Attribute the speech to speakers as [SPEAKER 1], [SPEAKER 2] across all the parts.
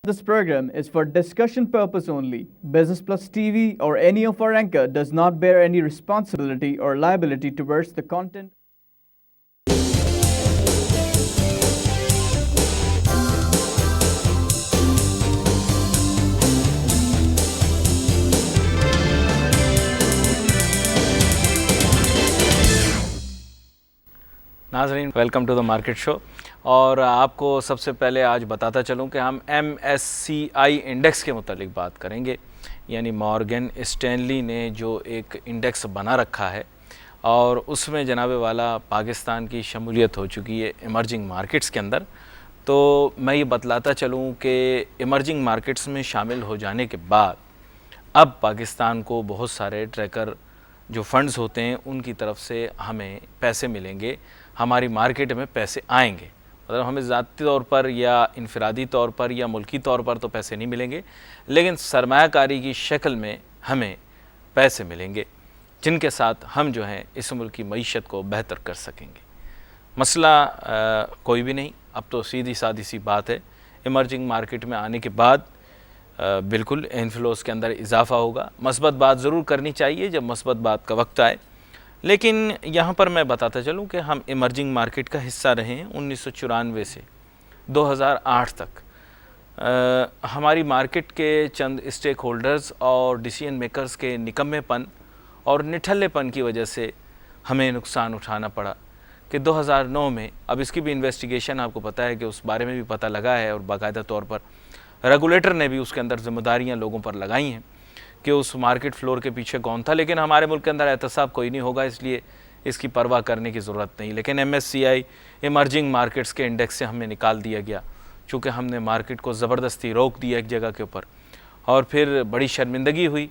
[SPEAKER 1] This program is for discussion purpose only. Business Plus TV or any of our anchor does not bear any responsibility or liability towards the content.
[SPEAKER 2] नाज़रीन, welcome to the market show. और आपको सबसे पहले आज बताता चलूं कि हम MSCI इंडेक्स के मुतालिक बात करेंगे। यानी मॉर्गन स्टैनली ने जो एक इंडेक्स बना रखा है और उसमें जनाबे वाला पाकिस्तान की शमूलियत हो चुकी है इमर्जिंग मार्केट्स के अंदर। तो मैं ये बतलाता चलूं कि इमर्जिंग मार्केट्स में शामिल हो जाने के बाद अब पाकिस्तान को बहुत सारे ट्रैकर जो फंड्स होते हैं उनकी तरफ से हमें पैसे मिलेंगे, हमारी मार्केट में पैसे आएंगे। मतलब हमें ज़ाती तौर पर या इनफरादी तौर पर या मुल्की तौर पर तो पैसे नहीं मिलेंगे, लेकिन सरमायाकारी की शक्ल में हमें पैसे मिलेंगे जिनके साथ हम जो हैं इस मुल्क की मईशत को बेहतर कर सकेंगे। मसला कोई भी नहीं, अब तो सीधी सादी सी बात है, इमर्जिंग मार्केट में आने के बाद बिल्कुल इन्फ्लोस के अंदर इजाफ़ा होगा। मस्बत बात ज़रूर करनी चाहिए जब मस्बत बात का वक्त आए, लेकिन यहाँ पर मैं बताता चलूँ कि हम इमर्जिंग मार्केट का हिस्सा रहे हैं 1994 से 2008 तक। हमारी मार्केट के चंद स्टेक होल्डर्स और डिसीजन मेकर्स के निकम्मेपन और निठल्लेपन की वजह से हमें नुकसान उठाना पड़ा कि 2009 में, अब इसकी भी इन्वेस्टिगेशन आपको पता है कि उस बारे में भी पता लगा है और बाकायदा तौर पर रेगुलेटर ने भी उसके अंदर जिम्मेदारियाँ लोगों पर लगाई हैं कि उस मार्केट फ्लोर के पीछे कौन था। लेकिन हमारे मुल्क के अंदर एहतसाब कोई नहीं होगा, इसलिए इसकी परवाह करने की ज़रूरत नहीं। लेकिन MSCI इमर्जिंग मार्केट्स के इंडेक्स से हमें निकाल दिया गया, चूँकि हमने मार्केट को ज़बरदस्ती रोक दिया एक जगह के ऊपर, और फिर बड़ी शर्मिंदगी हुई।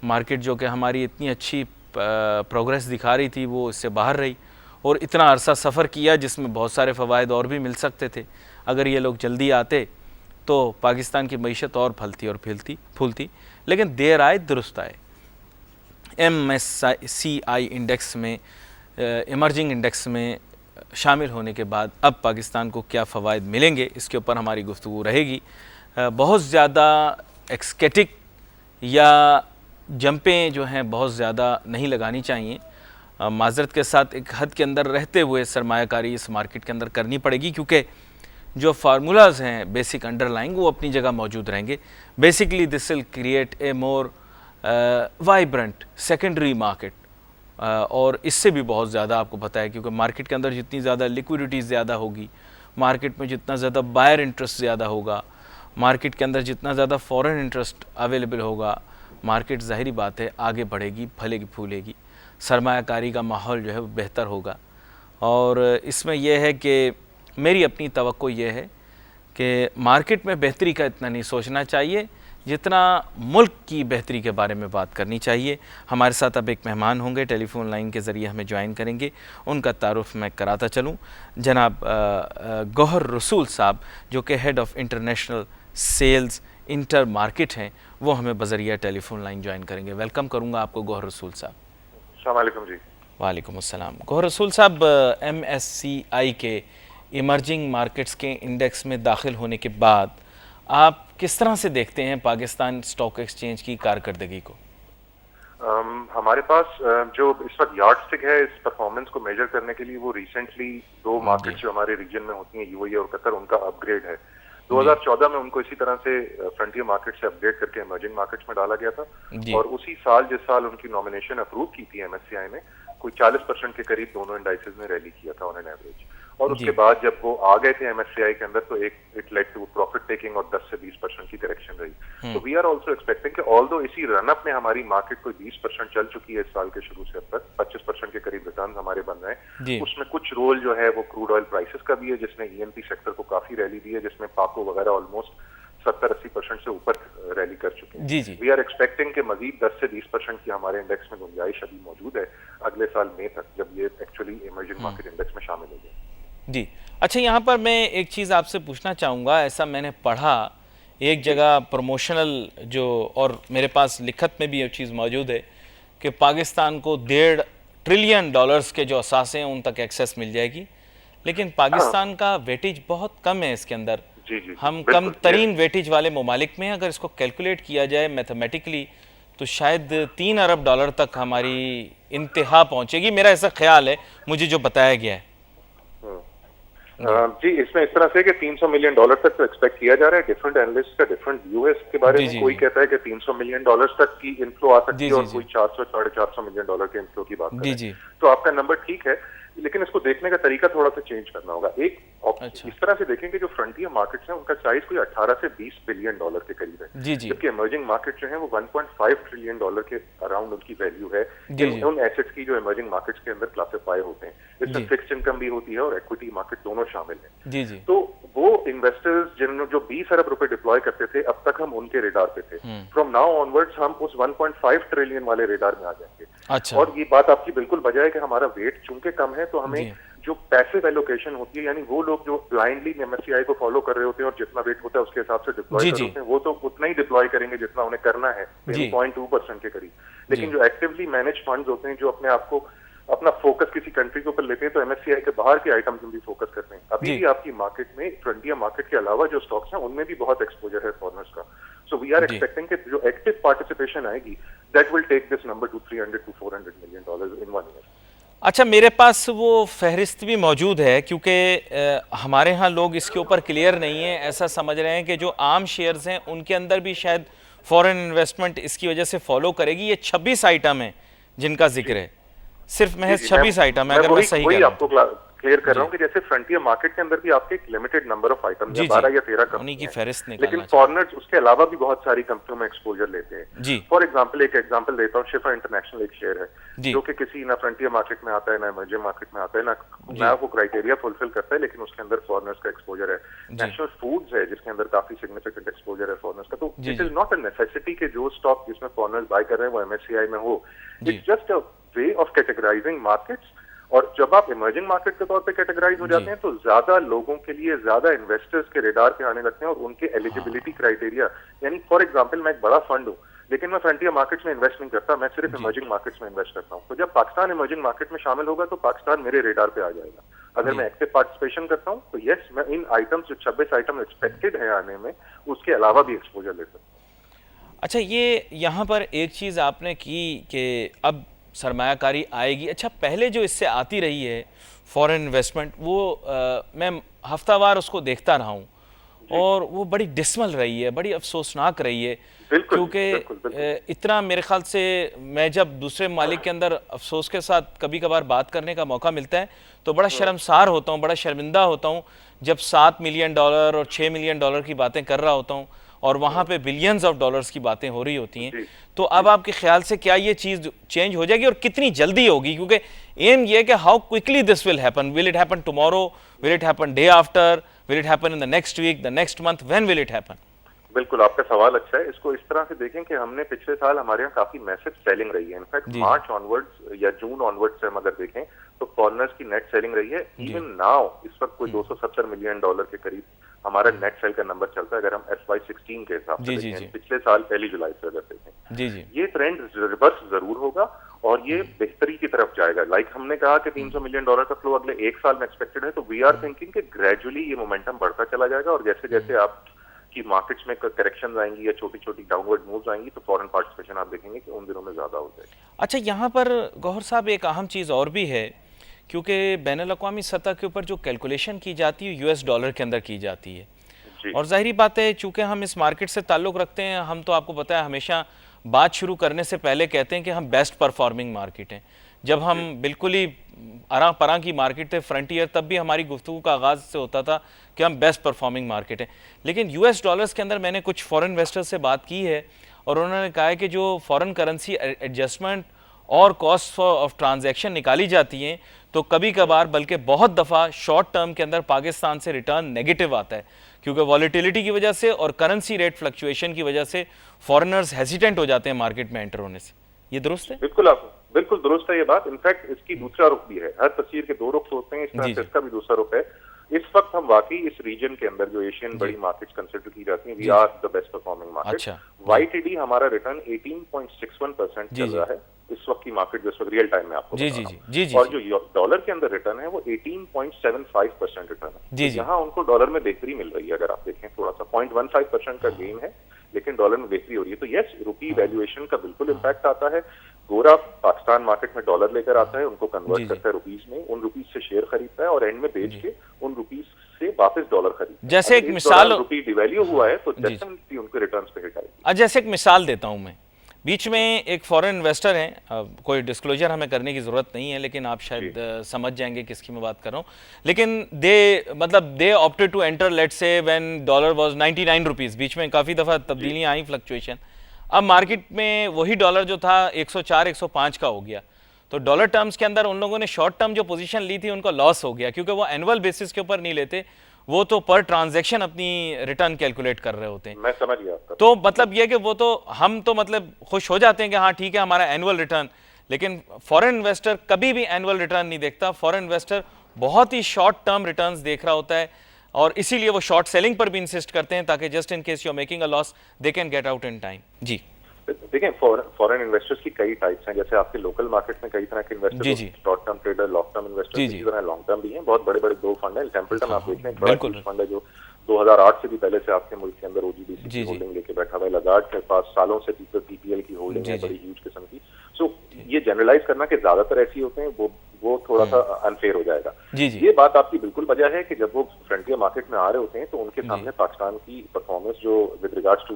[SPEAKER 2] मार्केट जो कि हमारी इतनी अच्छी प्रोग्रेस दिखा रही थी वो इससे बाहर रही, और इतना अरसा सफ़र किया जिसमें बहुत सारे फ़वाइद और भी मिल सकते थे। अगर ये लोग जल्दी आते तो पाकिस्तान की मईशत और फलती और फूलती, लेकिन देर आए दुरुस्त आए। MSCI इंडेक्स में, इमर्जिंग इंडेक्स में शामिल होने के बाद अब पाकिस्तान को क्या फ़वाइद मिलेंगे, इसके ऊपर हमारी गुफ्तगू रहेगी। बहुत ज़्यादा एक्सकेटिक या जंपें जो हैं बहुत ज़्यादा नहीं लगानी चाहिए। माजरत के साथ एक हद के अंदर रहते हुए सरमायाकारी इस मार्केट के अंदर करनी पड़ेगी, क्योंकि जो फार्मूलाज हैं बेसिक अंडरलाइंग वो अपनी जगह मौजूद रहेंगे। Basically this will create a more vibrant secondary market, और इससे भी बहुत ज़्यादा आपको पता है, क्योंकि मार्केट के अंदर जितनी ज़्यादा लिक्विडिटी ज़्यादा होगी, मार्केट में जितना ज़्यादा बायर इंटरेस्ट ज़्यादा होगा, मार्केट के अंदर जितना ज़्यादा फॉरेन इंटरेस्ट अवेलेबल होगा, मार्केट ज़ाहिरी बात है आगे बढ़ेगी, फलेगी फूलेगी, सरमायाकारी का माहौल जो है वो बेहतर होगा। और इसमें यह है कि मेरी अपनी तवक्को ये है कि मार्केट में बेहतरी का इतना नहीं सोचना चाहिए जितना मुल्क की बेहतरी के बारे में बात करनी चाहिए। हमारे साथ अब एक मेहमान होंगे, टेलीफोन लाइन के ज़रिए हमें ज्वाइन करेंगे, उनका तारुफ मैं कराता चलूँ। जनाब गौहर रसूल साहब, जो कि head of international sales inter market हैं, वो हमें बज़रिया टेलीफोन लाइन ज्वाइन करेंगे। वेलकम करूँगा आपको गौहर रसूल साहब।
[SPEAKER 3] अस्सलाम वालेकुम जी।
[SPEAKER 2] वालेकुम अस्सलाम। गौहर रसूल साहब, MSCI के इमर्जिंग मार्केट्स के इंडेक्स में दाखिल होने के बाद आप किस तरह से देखते हैं पाकिस्तान स्टॉक एक्सचेंज की कारकर्दगी को?
[SPEAKER 3] हमारे पास जो इस वक्त यार्डस्टिक है इस परफॉर्मेंस को मेजर करने के लिए, वो रिसेंटली दो मार्केट जो हमारे रीजन में होती हैं, UAE और कतर, उनका अपग्रेड है। 2014 में उनको इसी तरह से फ्रंटियर मार्केट से अपग्रेड करके इमर्जिंग मार्केट्स में डाला गया था, और उसी साल जिस साल उनकी नॉमिनेशन अप्रूव की थी MSCI ने, कोई 40% के करीब दोनों इंडाइसेस ने रैली किया था ऑन एन एवरेज। और उसके बाद जब वो आ गए थे MSCI के अंदर तो it led to profit taking और 10 से 20% की करेक्शन रही। तो वी आर आल्सो एक्सपेक्टिंग कि ऑल्दो इसी रनअप में हमारी मार्केट कोई 20% चल चुकी है इस साल के शुरू से अब तक, 25% के करीब रिटर्न हमारे बन रहे हैं। उसमें कुछ रोल जो है वो क्रूड ऑयल प्राइसेस का भी है, जिसने EMP सेक्टर को काफी रैली दी है, जिसमें पाको वगैरह ऑलमोस्ट 70-80% से ऊपर रैली कर चुके हैं। वी आर एक्सपेक्टिंग कि मजीद 10 से 20% की हमारे इंडेक्स में गुंजाइश अभी मौजूद है अगले साल मई तक, जब ये एक्चुअली इमर्जिंग मार्केट इंडेक्स में शामिल हो जाए।
[SPEAKER 2] जी अच्छा, यहाँ पर मैं एक चीज़ आपसे पूछना चाहूँगा। ऐसा मैंने पढ़ा एक जगह प्रमोशनल जो, और मेरे पास लिखत में भी ये चीज़ मौजूद है कि पाकिस्तान को $1.5 ट्रिलियन के जो असासे हैं उन तक एक्सेस मिल जाएगी, लेकिन पाकिस्तान का वेटेज बहुत कम है इसके अंदर।
[SPEAKER 3] जी जी
[SPEAKER 2] हम
[SPEAKER 3] बिल्कुल,
[SPEAKER 2] कम तरीन वेटेज वाले ममालिक में अगर इसको कैलकुलेट किया जाए मैथमेटिकली तो शायद $3 अरब तक हमारी इंतहा पहुंचेगी, मेरा ऐसा ख्याल है, मुझे जो बताया गया है।
[SPEAKER 3] जी, इसमें इस तरह से कि $300 मिलियन तक तो एक्सपेक्ट किया जा रहा है। डिफरेंट एनालिस्ट का डिफरेंट व्यू है इसके बारे
[SPEAKER 2] जी
[SPEAKER 3] में।
[SPEAKER 2] जी
[SPEAKER 3] कोई
[SPEAKER 2] जी
[SPEAKER 3] कहता है कि $300 मिलियन तक की इनफ्लो आ सकती
[SPEAKER 2] जी
[SPEAKER 3] है और
[SPEAKER 2] जी
[SPEAKER 3] कोई
[SPEAKER 2] जी
[SPEAKER 3] 400-450 मिलियन डॉलर के इनफ्लो की बात कर
[SPEAKER 2] जी
[SPEAKER 3] रहे
[SPEAKER 2] जी
[SPEAKER 3] हैं। तो आपका नंबर ठीक है, लेकिन इसको देखने का तरीका थोड़ा सा चेंज करना होगा।
[SPEAKER 2] अच्छा
[SPEAKER 3] इस तरह से देखेंगे जो फ्रंटियर मार्केट्स हैं उनका साइज कोई 18 से 20 बिलियन डॉलर के करीब है,
[SPEAKER 2] जी जी
[SPEAKER 3] जबकि इमर्जिंग मार्केट जो है वो 1.5 ट्रिलियन डॉलर के अराउंड उनकी वैल्यू है
[SPEAKER 2] जी जी
[SPEAKER 3] उन एसेट्स की जो इमर्जिंग मार्केट्स के अंदर क्लासिफाई होते हैं।
[SPEAKER 2] जी
[SPEAKER 3] इसमें फिक्स्ड इनकम भी होती है और इक्विटी मार्केट दोनों शामिल है।
[SPEAKER 2] जी जी
[SPEAKER 3] तो वो इन्वेस्टर्स जिन्होंने जो 20 अरब रुपए डिप्लॉय करते थे, अब तक हम उनके रेडार पे थे। फ्रॉम नाउ ऑनवर्ड्स हम उस 1.5 ट्रिलियन वाले रेडार में आ जाएंगे।
[SPEAKER 2] अच्छा
[SPEAKER 3] और ये बात आपकी बिल्कुल बजाय है कि हमारा वेट चूंकि कम है, तो हमें
[SPEAKER 2] जी
[SPEAKER 3] जो पैसिव एलोकेशन होती है, यानी वो लोग जो ब्लाइंडली एमएससीआई को फॉलो कर रहे होते हैं और जितना वेट होता है उसके हिसाब से डिप्लॉय
[SPEAKER 2] जी
[SPEAKER 3] कर
[SPEAKER 2] जी
[SPEAKER 3] रहे होते हैं, वो तो उतना ही डिप्लॉय करेंगे जितना उन्हें करना है,
[SPEAKER 2] जी
[SPEAKER 3] 0.2% के करीब। लेकिन
[SPEAKER 2] जी
[SPEAKER 3] जो एक्टिवली मैनेज फंड्स होते हैं, जो अपने आप को अपना फोकस किसी कंट्री के ऊपर लेते हैं, तो एमएससीआई के बाहर के आइटम्स में भी फोकस करते हैं। अभी
[SPEAKER 2] जी
[SPEAKER 3] भी आपकी मार्केट में फ्रंटियर मार्केट के अलावा जो स्टॉक्स हैं उनमें भी बहुत एक्सपोजर है फॉरेनर्स का। सो वी आर
[SPEAKER 2] जी
[SPEAKER 3] एक्सपेक्टिंग कि जो एक्टिव पार्टिसिपेशन आएगी, that will take this number to 300 to 400 million dollars in 1 year.
[SPEAKER 2] अच्छा, मेरे पास वो फहरिस्त भी मौजूद है क्योंकि हमारे यहाँ लोग इसके ऊपर क्लियर नहीं है, ऐसा समझ रहे हैं कि जो आम शेयर्स हैं उनके अंदर भी शायद फॉरेन इन्वेस्टमेंट इसकी वजह से फॉलो करेगी। ये 26 आइटम है जिनका जिक्र है, सिर्फ महज 26 आइटम है, अगर मैं सही कह
[SPEAKER 3] वही
[SPEAKER 2] रहा हूँ।
[SPEAKER 3] आपको क्लियर कर रहा हूँ कि जैसे फ्रंटियर मार्केट के अंदर भी आपके एक लिमिटेड नंबर ऑफ आइटम
[SPEAKER 2] जी
[SPEAKER 3] है,
[SPEAKER 2] जी
[SPEAKER 3] 12 या 13
[SPEAKER 2] उन्हीं की
[SPEAKER 3] कंपनी,
[SPEAKER 2] फहरिस्त
[SPEAKER 3] लेकिन
[SPEAKER 2] निकालना चाहिए।
[SPEAKER 3] फॉरेनर्स उसके अलावा भी बहुत सारी कंपनियों में एक्सपोजर लेते हैं।
[SPEAKER 2] जी
[SPEAKER 3] फॉर एग्जांपल एक एग्जांपल देता हूँ, शिफा इंटरनेशनल एक शेयर है
[SPEAKER 2] जी
[SPEAKER 3] जो कि किसी ना फ्रंटियर मार्केट में आता है ना इमर्जिंग मार्केट में आता है,
[SPEAKER 2] जी
[SPEAKER 3] ना वो क्राइटेरिया फुलफिल करता है, लेकिन उसके अंदर फॉरेनर्स का एक्सपोजर है।
[SPEAKER 2] जी
[SPEAKER 3] नेशनल फूड्स है जिसके अंदर काफी सिग्निफिकेंट एक्सपोजर है फॉरेनर्स का। तो
[SPEAKER 2] जी
[SPEAKER 3] इट
[SPEAKER 2] जी
[SPEAKER 3] इज नॉट अ नेसेसिटी कि जो स्टॉक जिसमें फॉरेनर्स बाय कर रहे हैं वो एमएससीआई में हो।
[SPEAKER 2] जी
[SPEAKER 3] it's just a way of categorising markets. और जब आप इमर्जिंग मार्केट के तौर पे कैटेगराइज हो
[SPEAKER 2] जी
[SPEAKER 3] जाते हैं तो ज्यादा लोगों के लिए ज्यादा इन्वेस्टर्स के रेडार पे आने लगते हैं और उनके एलिजिबिलिटी क्राइटेरिया, यानी फॉर एग्जांपल मैं एक बड़ा फंड हूँ लेकिन मैं फ्रंटियर मार्केट्स में इन्वेस्ट नहीं करता, मैं सिर्फ
[SPEAKER 2] जी
[SPEAKER 3] इमर्जिंग मार्केट्स में इन्वेस्ट करता हूँ। तो जब पाकिस्तान इमर्जिंग मार्केट में शामिल होगा तो पाकिस्तान मेरे रेडार पे आ जाएगा। अगर
[SPEAKER 2] जी
[SPEAKER 3] मैं एक्टिव पार्टिसिपेशन करता हूँ तो यस, मैं इन आइटम्स जो 26 आइटम एक्सपेक्टेड है आने में, उसके अलावा भी एक्सपोजर ले सकता हूँ।
[SPEAKER 2] अच्छा, ये यहाँ पर एक चीज़ आपने की कि अब सरमायाकारी आएगी। अच्छा, पहले जो इससे आती रही है फॉरेन इन्वेस्टमेंट, वो मैं हफ्तावार उसको देखता रहा हूँ और वो बड़ी डिसमल रही है, बड़ी अफसोसनाक रही है,
[SPEAKER 3] बिल्कुल
[SPEAKER 2] क्योंकि इतना मेरे ख्याल से मैं जब दूसरे मालिक के अंदर अफसोस के साथ कभी कभार बात करने का मौका मिलता है तो बड़ा शर्मसार होता हूँ, बड़ा शर्मिंदा होता हूँ जब $7 मिलियन और $6 मिलियन की बातें कर रहा होता हूँ और वहाँ पे बिलियंस ऑफ डॉलर्स की बातें हो रही होती हैं। तो अब आपके ख्याल से क्या ये चीज़ चेंज हो जाएगी और कितनी जल्दी होगी? क्योंकि एम ये है कि how quickly this will happen, will it happen tomorrow, will it happen day after, will it happen in the next week, the next month, when will it happen?
[SPEAKER 3] बिल्कुल, आपका सवाल अच्छा है। इसको इस तरह से देखें कि हमने पिछले साल हमारे यहाँ काफी मैसिव सेलिंग रही है। इनफैक्ट मार्च ऑनवर्ड्स या जून ऑनवर्ड्स से हम अगर देखें तो फॉरेनर्स की नेट सेलिंग रही है। इवन नाउ इस वक्त कोई $270 मिलियन के करीब हमारा नेट सेल का नंबर चलता है अगर हम FY16 के हिसाब से देखें, पिछले साल 1 जुलाई से अगर देखें।
[SPEAKER 2] जी जी
[SPEAKER 3] ये ट्रेंड रिवर्स जरूर होगा और ये बेहतरी की तरफ जाएगा। लाइक हमने कहा कि $300 मिलियन का फ्लो अगले 1 साल में एक्सपेक्टेड है, तो वी आर थिंकिंग कि ग्रेजुअली ये मोमेंटम बढ़ता चला जाएगा और जैसे जैसे आप की मार्केट्स में करेक्शन आएंगी या छोटी छोटी डाउनवर्ड मूव्स आएंगी तो फॉरेन पार्टिसिपेशन आप देखेंगे कि उन दिनों में ज्यादा हो जाएगी।
[SPEAKER 2] अच्छा, यहाँ पर गौहर साहब एक अहम चीज़ और भी है, क्योंकि बैनुल-अक़वामी सतह के ऊपर जो कैलकुलेशन की जाती है US डॉलर के अंदर की जाती है और जाहिर बात है चूँकि हम इस मार्केट से ताल्लुक़ रखते हैं, हम तो आपको पता है हमेशा बात शुरू करने से पहले कहते हैं कि हम बेस्ट परफॉर्मिंग मार्केट हैं। जब हम बिल्कुल ही अरां परां की मार्केट थे फ्रंटियर, तब भी हमारी गुफ्तगू का आगाज़ से होता था कि हम बेस्ट परफॉर्मिंग मार्केट हैं। लेकिन US डॉलर्स के अंदर मैंने कुछ फॉरेन इन्वेस्टर्स से बात की है और उन्होंने कहा है कि जो फॉरेन करेंसी एडजस्टमेंट और कॉस्ट ऑफ ट्रांजैक्शन निकाली जाती हैं तो कभी कभार बल्कि बहुत दफ़ा शॉर्ट टर्म के अंदर पाकिस्तान से रिटर्न नेगेटिव आता है, क्योंकि वॉलेटिलिटी की वजह से और करेंसी रेट फ्लक्चुएशन की वजह से फॉरेनर्स हेजिटेंट हो जाते हैं मार्केट में एंटर होने से। ये दुरुस्त है?
[SPEAKER 3] बिल्कुल दुरुस्त है ये बात। इनफैक्ट इसकी दूसरा रुख भी है। हर तस्वीर के दो रुख होते हैं, इस तरह से इसका भी दूसरा रुख है। इस वक्त हम वाकई इस रीजन के अंदर जो एशियन बड़ी मार्केट्स कंसिडर की जाती हैं, we are the best performing market. YTD हमारा रिटर्न 18.61% चल रहा है इस वक्त की मार्केट जो इस वक्त रियल टाइम में आपको
[SPEAKER 2] जी
[SPEAKER 3] बता
[SPEAKER 2] जी
[SPEAKER 3] रहा
[SPEAKER 2] जी
[SPEAKER 3] हूं।
[SPEAKER 2] जी जी
[SPEAKER 3] और जो डॉलर के अंदर रिटर्न है वो 18.75% रिटर्न है।
[SPEAKER 2] जी जी
[SPEAKER 3] यहाँ उनको डॉलर में बेहतरी मिल रही है, अगर आप देखें थोड़ा सा 0.15% का गेन है, लेकिन डॉलर में बेहतरी हो रही है। तो यस, रुपी वैल्यूएशन का बिल्कुल इम्पैक्ट आता है। गोरा पाकिस्तान मार्केट में डॉलर लेकर आता है, उनको
[SPEAKER 2] जी,
[SPEAKER 3] कन्वर्ट
[SPEAKER 2] जी।
[SPEAKER 3] करता है रुपीज में, उन रुपीज से शेयर खरीदता है और एंड में बेच
[SPEAKER 2] जी।
[SPEAKER 3] के उन रुपीज से वापस डॉलर खरीदता है।
[SPEAKER 2] जैसे
[SPEAKER 3] अगर
[SPEAKER 2] एक
[SPEAKER 3] इस
[SPEAKER 2] मिसाल
[SPEAKER 3] दौरान रुपी डिवैल्यू हुआ है तो
[SPEAKER 2] जी, जी।
[SPEAKER 3] डेफिनेटली उनके रिटर्न्स पे हिट आएगी।
[SPEAKER 2] जैसे एक मिसाल देता हूं मैं, बीच में एक फॉरेन इन्वेस्टर हैं, कोई डिस्क्लोजर हमें करने की ज़रूरत नहीं है, लेकिन आप शायद समझ जाएंगे किसकी मैं बात कर रहा हूं। लेकिन they opted to enter, let's say when dollar was 99 rupees. बीच में काफ़ी दफ़ा तब्दीलियां आई, फ्लक्चुएशन। अब मार्केट में वही डॉलर जो था 104 105 का हो गया। तो डॉलर टर्म्स के अंदर उन लोगों ने शॉर्ट टर्म जो पोजीशन ली थी उनको लॉस हो गया, क्योंकि वो एनुअल बेसिस के ऊपर नहीं लेते, वो तो पर ट्रांजैक्शन अपनी रिटर्न कैलकुलेट कर रहे होते हैं।
[SPEAKER 3] मैं समझ गया आपका।
[SPEAKER 2] तो मतलब ये कि वो तो हम तो मतलब खुश हो जाते हैं कि हाँ ठीक है हमारा एनुअल रिटर्न, लेकिन फॉरेन इन्वेस्टर कभी भी एनुअल रिटर्न नहीं देखता। फॉरेन इन्वेस्टर बहुत ही शॉर्ट टर्म रिटर्न्स देख रहा होता है, और इसीलिए वो शॉर्ट सेलिंग पर भी इंसिस्ट करते हैं, ताकि just in case you are making a loss they can get out in time. जी
[SPEAKER 3] देखें, फॉरेन इन्वेस्टर्स की कई टाइप्स हैं। जैसे आपके लोकल मार्केट में कई तरह के
[SPEAKER 2] जी, जी।
[SPEAKER 3] Investor, short term trader, long term investor,
[SPEAKER 2] जी, जी।
[SPEAKER 3] इसी तरह लॉन्ग टर्म भी हैं। बहुत बड़े बड़े दो फंड हैं। टेम्पल्टन आप देख लें, बड़ा
[SPEAKER 2] बिल्कुल।
[SPEAKER 3] huge फंड है जो 2008 से भी पहले से आपके मुल्क के अंदर ओजीडीसी
[SPEAKER 2] जी,
[SPEAKER 3] की
[SPEAKER 2] जी।
[SPEAKER 3] होल्डिंग लेके बैठा हुआ है। लगार्ड के पास सालों से पीपीएल की होल्डिंग
[SPEAKER 2] जी,
[SPEAKER 3] है,
[SPEAKER 2] जी।
[SPEAKER 3] बड़ी ह्यूज किस्म की। सो ये जनरलाइज करना कि ज्यादातर ऐसी होते हैं, वो थोड़ा सा अनफेयर हो जाएगा।
[SPEAKER 2] जी, जी।
[SPEAKER 3] ये बात आपकी बिल्कुल वजह है कि जब वो फ्रंटियर मार्केट में आ रहे होते हैं तो उनके सामने पाकिस्तान की परफॉर्मेंस जो with regards to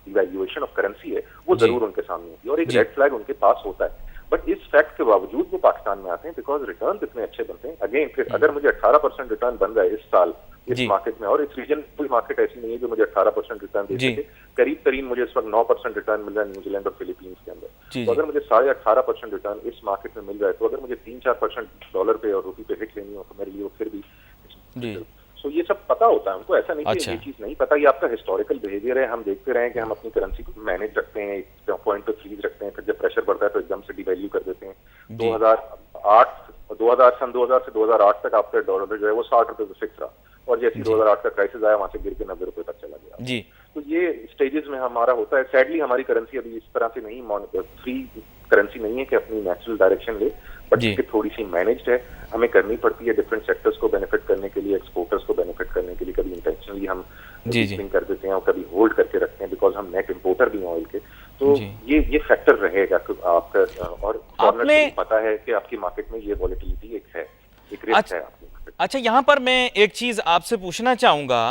[SPEAKER 3] devaluation of currency है वो
[SPEAKER 2] जी।
[SPEAKER 3] जरूर उनके सामने होती है, और एक
[SPEAKER 2] जी।
[SPEAKER 3] रेड फ्लैग उनके पास होता है। बट इस फैक्ट के बावजूद वो पाकिस्तान में आते हैं बिकॉज रिटर्न इतने अच्छे बनते हैं। अगेन फिर अगर मुझे 18% रिटर्न बन रहा है इस साल इस
[SPEAKER 2] जी।
[SPEAKER 3] मार्केट में, और इस रीजन कोई मार्केट ऐसी नहीं है जो मुझे 18% रिटर्न दे
[SPEAKER 2] जी।
[SPEAKER 3] सके। करीब करीब मुझे इस वक्त 9% रिटर्न मिल रहा है न्यूजीलैंड और फिलीपींस के अंदर।
[SPEAKER 2] जी,
[SPEAKER 3] तो
[SPEAKER 2] जी।
[SPEAKER 3] अगर मुझे 18.5% रिटर्न इस मार्केट में मिल रहा है, तो अगर मुझे 3-4% डॉलर पे और रुपी पे हिट लेनी हो तो मेरे लिए वो फिर भी
[SPEAKER 2] जी।
[SPEAKER 3] सो ये सब पता होता है उनको। ऐसा नहीं कि
[SPEAKER 2] अच्छा।
[SPEAKER 3] ये चीज नहीं पता, ये आपका हिस्टोरिकल बिहेवियर है। हम देखते रहे कि हम अपनी करेंसी को मैनेज रखते हैं, एक पॉइंट पे फ्रीज रखते हैं, फिर जब प्रेशर बढ़ता है तो एकदम से डिवैल्यू कर देते हैं।
[SPEAKER 2] जी।
[SPEAKER 3] 2000 से 2008 तक आपका डॉलर जो है वो 60 रुपए पे फिक्स रहा, और जैसे ही 2008 का क्राइसिस आया वहां से गिर के 90 रुपए तक चला गया।
[SPEAKER 2] जी।
[SPEAKER 3] तो ये स्टेजेस में हमारा होता है। सैडली हमारी करेंसी अभी इस तरह से नहीं, फ्री करेंसी नहीं है कि अपनी नेचुरल डायरेक्शन ले, बट
[SPEAKER 2] जी।
[SPEAKER 3] इसकी थोड़ी सी मैनेज्ड है। हमें करनी पड़ती है डिफरेंट सेक्टर्स को बेनिफिट करने के लिए, एक्सपोर्टर्स को बेनिफिट करने के लिए। कभी इंटेंशनली हम
[SPEAKER 2] जी, जी।
[SPEAKER 3] डीपिंग कर देते हैं और कभी होल्ड करके रखते हैं, बिकॉज हम नेट इंपोर्टर भी हैं ऑयल के। तो
[SPEAKER 2] जी।
[SPEAKER 3] ये फैक्टर रहेगा कि आपका, और फॉरेनर्स
[SPEAKER 2] आपने-
[SPEAKER 3] को भी पता है कि आपकी मार्केट में ये वॉलेटिलिटी एक है, एक रिस्क
[SPEAKER 2] अच्छा।
[SPEAKER 3] है आपकी मार्केट।
[SPEAKER 2] अच्छा, यहाँ पर मैं एक चीज़ आपसे पूछना चाहूँगा।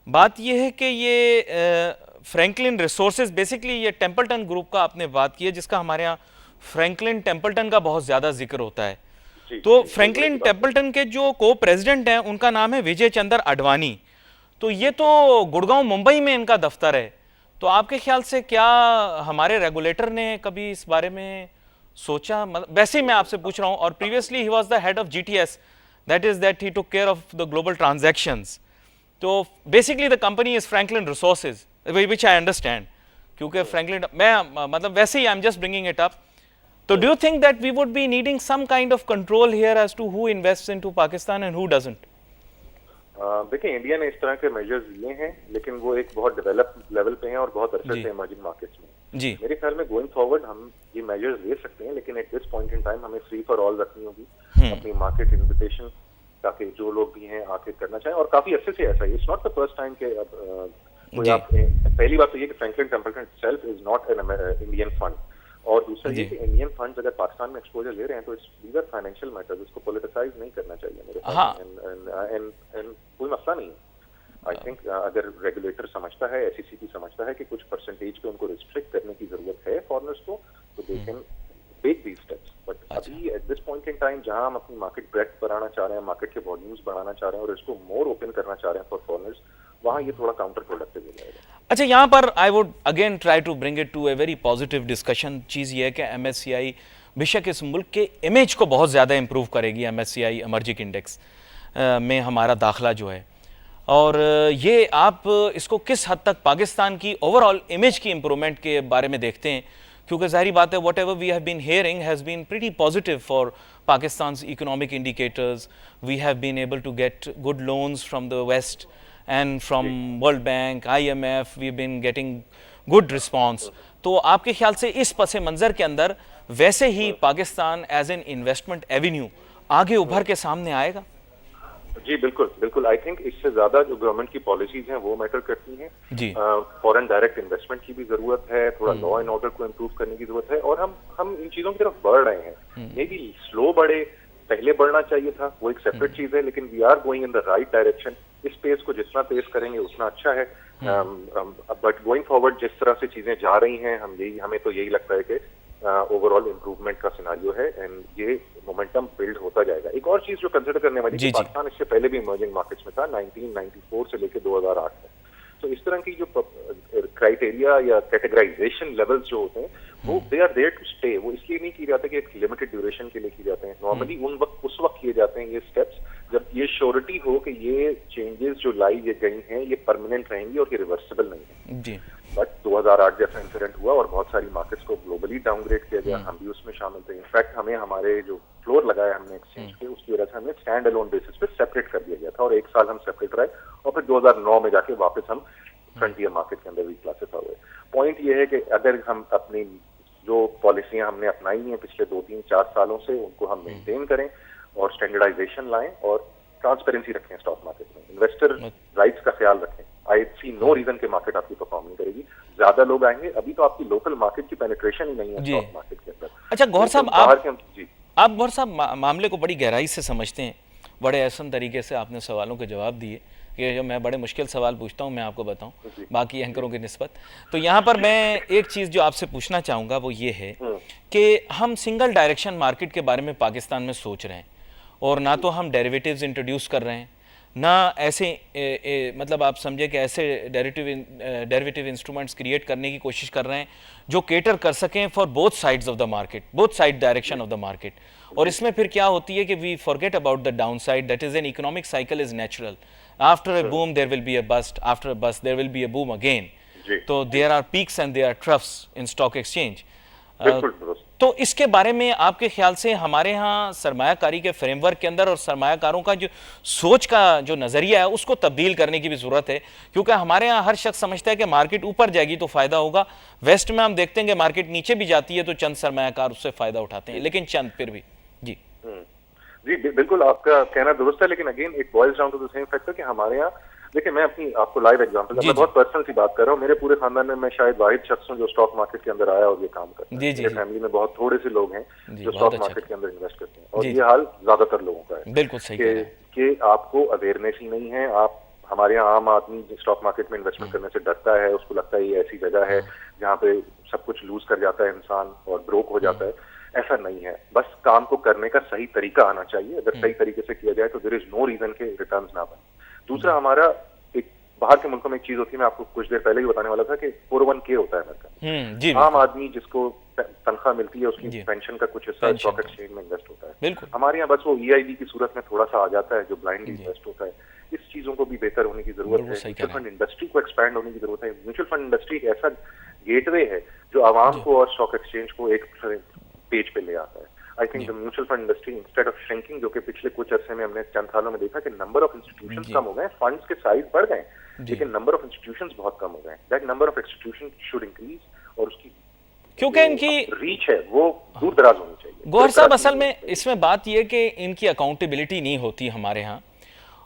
[SPEAKER 2] बात यह है कि ये फ्रैंकलिन रिसोर्सेज, बेसिकली ये टेम्पल्टन ग्रुप का आपने बात की है, जिसका हमारे यहाँ फ्रैंकलिन टेम्पल्टन का बहुत ज़्यादा जिक्र होता है।
[SPEAKER 3] जी,
[SPEAKER 2] तो
[SPEAKER 3] जी,
[SPEAKER 2] फ्रैंकलिन
[SPEAKER 3] जी, बात है।
[SPEAKER 2] टेम्पल्टन के जो को प्रेसिडेंट हैं उनका नाम है विजय चंद्र अडवाणी। तो ये तो गुड़गांव मुंबई में इनका दफ्तर है। तो आपके ख्याल से क्या हमारे रेगुलेटर ने कभी इस बारे में सोचा? मतलब वैसे ही मैं आपसे पूछ रहा हूँ। और previously he was the head of GTS, that he took care of the global transactions. तो basically the company is Franklin Resources, which I understand, क्योंकि फ्रैंकलिन मैं मतलब वैसे ही I am just bringing it up. So do you think that we would be needing some kind of control here as to who invests into Pakistan and who doesn't?
[SPEAKER 3] देखिए, India ने इस तरह के measures लिए हैं, लेकिन वो एक बहुत डेवलप लेवल पे हैं और बहुत अरसे
[SPEAKER 2] जी।
[SPEAKER 3] से इमर्जिंग मार्केट्स में।
[SPEAKER 2] जी।
[SPEAKER 3] मेरे ख्याल में गोइंग फॉरवर्ड हम ये मेजर्स ले सकते हैं, लेकिन eight this point in time हमें फ्री फॉर ऑल रखनी होगी अपनी मार्केट इन्विटेशन, ताकि जो लोग भी हैं आके करना चाहें। और काफी अच्छे से ऐसा है, it's not the first time के कोई
[SPEAKER 2] जी।
[SPEAKER 3] आप पहली बात तो ये कि Franklin Templeton self is not an Indian fund, और दूसरा ये
[SPEAKER 2] जी।
[SPEAKER 3] कि इंडियन फंड्स अगर पाकिस्तान में एक्सपोजर ले रहे हैं तो दीज आर फाइनेंशियल मैटर्स, इसको पॉलिटिसाइज नहीं करना चाहिए मेरे ख्याल
[SPEAKER 2] हाँ।
[SPEAKER 3] में। एंड कोई मसला नहीं है। आई थिंक अगर रेगुलेटर समझता है, एसईसी समझता है कि कुछ परसेंटेज पे उनको रिस्ट्रिक्ट करने की जरूरत है फॉरेनर्स को, तो they can take these steps. But अभी at this point in time जहां हम अपनी मार्केट ब्रेथ बढ़ाना चाह रहे हैं, मार्केट के वॉल्यूम्स बढ़ाना चाह रहे हैं और इसको मोर ओपन करना चाह रहे हैं फॉर फॉरेनर्स, वहां ये थोड़ा काउंटर प्रोडक्टिव हो जाएगा।
[SPEAKER 2] अच्छा, यहाँ पर I would again try to bring it to a very positive discussion. चीज़ ये है कि एमएससीआई बेशक इस मुल्क के इमेज को बहुत ज़्यादा इंप्रूव करेगी। एमएससीआई इमर्जिंग इंडेक्स में हमारा दाखला जो है, और ये आप इसको किस हद तक पाकिस्तान की ओवरऑल इमेज की इंप्रूवमेंट के बारे में देखते हैं? क्योंकि जाहिर बात है, whatever we have been hearing has been pretty positive for Pakistan's economic indicators. We have been able to get good loans from the West, and from World Bank, IMF, we've been getting good response. तो आपके ख्याल से इस पसे मंजर के अंदर वैसे ही Pakistan as an investment avenue आगे उभर के सामने आएगा?
[SPEAKER 3] जी बिल्कुल बिल्कुल। आई थिंक इससे ज्यादा जो गवर्नमेंट की पॉलिसीज हैं वो मैटर करती हैं
[SPEAKER 2] जी।
[SPEAKER 3] फॉरेन डायरेक्ट इन्वेस्टमेंट की भी जरूरत है, थोड़ा लॉ एंड ऑर्डर को इम्प्रूव करने की जरूरत है, और हम इन चीजों की तरफ बढ़ रहे हैं। मे बी स्लो बढ़े, पहले बढ़ना चाहिए था, वो एक सेपरेट चीज है, लेकिन we are going in the right direction. इस पेस को जितना तेज करेंगे उतना अच्छा है। बट गोइंग फॉरवर्ड जिस तरह से चीजें जा रही हैं, हमें तो यही लगता है कि ओवरऑल इम्प्रूवमेंट का सिनारियो है एंड ये मोमेंटम बिल्ड होता जाएगा। एक और चीज जो कंसिडर करने वाली है, पाकिस्तान इससे पहले भी इमर्जिंग मार्केट्स में था 1994 से लेकर 2008 तक। तो इस तरह की जो क्राइटेरिया या कैटेगराइजेशन लेवल्स जो होते हैं वो they are there to stay. वो इसलिए नहीं किए जाते कि एक लिमिटेड ड्यूरेशन के लिए किए जाते हैं। नॉर्मली उस वक्त किए जाते हैं ये स्टेप्स जब ये श्योरिटी हो कि ये चेंजेस जो लाई ये गई हैं ये परमानेंट रहेंगी और ये रिवर्सिबल नहीं है जी। बट 2008 जैसा इंसिडेंट हुआ और बहुत सारी मार्केट्स को ग्लोबली डाउनग्रेड किया गया, हम भी उसमें शामिल थे। इनफैक्ट हमें हमारे जो फ्लोर लगाया हमने एक्सचेंज पे, उसकी वजह से हमें स्टैंड अलोन बेसिस पे सेपरेट कर दिया गया था और एक साल हम सेपरेट रहे और फिर 2009 में जाके वापस हम फ्रंटियर मार्केट के अंदर रिक्लासिफाई हुए। पॉइंट ये है कि अगर हम अपनी जो पॉलिसियां हमने अपनाई हैं पिछले 2-3-4 सालों से उनको हम मेंटेन करें और स्टैंडर्डाइजेशन लाएं और ट्रांसपेरेंसी रखें स्टॉक मार्केट में, इन्वेस्टर राइट्स का ख्याल रखें। आई सी नो रीजन के मार्केट आपकी परफॉर्म नहीं करेगी। ज्यादा लोग आएंगे, अभी तो आपकी लोकल मार्केट की पेनिट्रेशन ही नहीं है स्टॉक मार्केट के अंदर।
[SPEAKER 2] अच्छा गौहर साहब, आप गौहर साहब मामले को बड़ी गहराई से समझते हैं, बड़े आसान तरीके से आपने सवालों के जवाब दिए कि जो मैं बड़े मुश्किल सवाल पूछता हूं मैं आपको बताऊं बाकी एंकरों की निस्बत। तो यहाँ पर मैं एक चीज़ जो आपसे पूछना चाहूँगा वो ये है कि हम सिंगल डायरेक्शन मार्केट के बारे में पाकिस्तान में सोच रहे हैं और ना तो हम डेरिवेटिव्स इंट्रोड्यूस कर रहे हैं, ना ऐसे मतलब आप समझे कि ऐसे डेरिवेटिव इंस्ट्रूमेंट्स क्रिएट करने की कोशिश कर रहे हैं जो केटर कर सकें for both sides of the market, both side direction of the market. और इसमें फिर क्या होती है कि we forget about the down side, that is an economic cycle is natural. After a boom there will be a bust, after a bust there will be a boom again. तो there are peaks and there are troughs in stock exchange. तो इसके बारे में आपके ख्याल से हमारे यहाँ सरमायाकारी के फ्रेमवर्क के अंदर और सरमायाकारों का जो सोच का जो नज़रिया है उसको तब्दील करने की भी ज़रूरत है, क्योंकि हमारे यहाँ हर शख्स समझता है कि मार्केट ऊपर जाएगी तो फ़ायदा होगा। वेस्ट में हम देखते हैं कि मार्केट नीचे भी जाती है तो चंद सरमायाकार उससे फ़ायदा उठाते हैं, लेकिन चंद फिर भी। जी
[SPEAKER 3] जी बिल्कुल आपका कहना दुरुस्त है, लेकिन again it boils down to the same factor कि हमारे यहाँ देखिए, मैं अपनी आपको लाइव एग्जांपल, मैं बहुत पर्सनल सी बात कर रहा हूँ। मेरे पूरे खानदान में मैं शायद वाहिद शख्स हूँ जो स्टॉक मार्केट के अंदर आया और ये काम करता है। मेरे फैमिली में बहुत थोड़े से लोग हैं जो स्टॉक मार्केट के अंदर इन्वेस्ट करते हैं और ये हाल ज्यादातर लोगों का है।
[SPEAKER 2] बिल्कुल सही
[SPEAKER 3] कि आपको अवेयरनेस ही नहीं है। आप हमारे यहाँ आम आदमी स्टॉक मार्केट में इन्वेस्टमेंट करने से डरता है, उसको लगता है ये ऐसी जगह है जहाँ पे सब कुछ लूज कर जाता है इंसान और ब्रोक हो जाता है। ऐसा नहीं है, बस काम को करने का सही तरीका आना चाहिए। अगर सही तरीके से किया जाए तो देयर इज नो रीजन के रिटर्न्स ना बने। दूसरा, हमारा बाहर के मुल्कों में एक चीज होती है, मैं आपको कुछ देर पहले ही बताने वाला था कि 401k होता है अमेरिका। आम आदमी जिसको तनख्वाह मिलती है उसकी पेंशन का कुछ हिस्सा स्टॉक एक्सचेंज में इन्वेस्ट होता है। हमारे यहाँ बस वो EIB की सूरत में थोड़ा सा आ जाता है जो ब्लाइंडली इन्वेस्ट होता है। इस चीजों को भी बेहतर होने की जरूरत है। म्यूचुअल फंड इंडस्ट्री को एक्सपैंड होने की जरूरत है। म्यूचुअल फंड इंडस्ट्री एक ऐसा गेटवे है जो आवाम को और स्टॉक एक्सचेंज को एक पेज पे ले आता है। I think the mutual fund industry instead of shrinking, जो कि पिछले कुछ अरसे में हमने चंद सालों में देखा कि नंबर ऑफ इंस्टीट्यूशंस कम हो गए, फंड्स के साइज बढ़ गए, लेकिन नंबर ऑफ इंस्टीट्यूशंस बहुत कम हो गए। That number of institution should increase और उसकी
[SPEAKER 2] क्योंकि इनकी
[SPEAKER 3] रीच है वो दूर दराज होनी चाहिए।
[SPEAKER 2] गौहर साहब, असल में इसमें बात यह कि इनकी अकाउंटेबिलिटी नहीं होती हमारे यहाँ,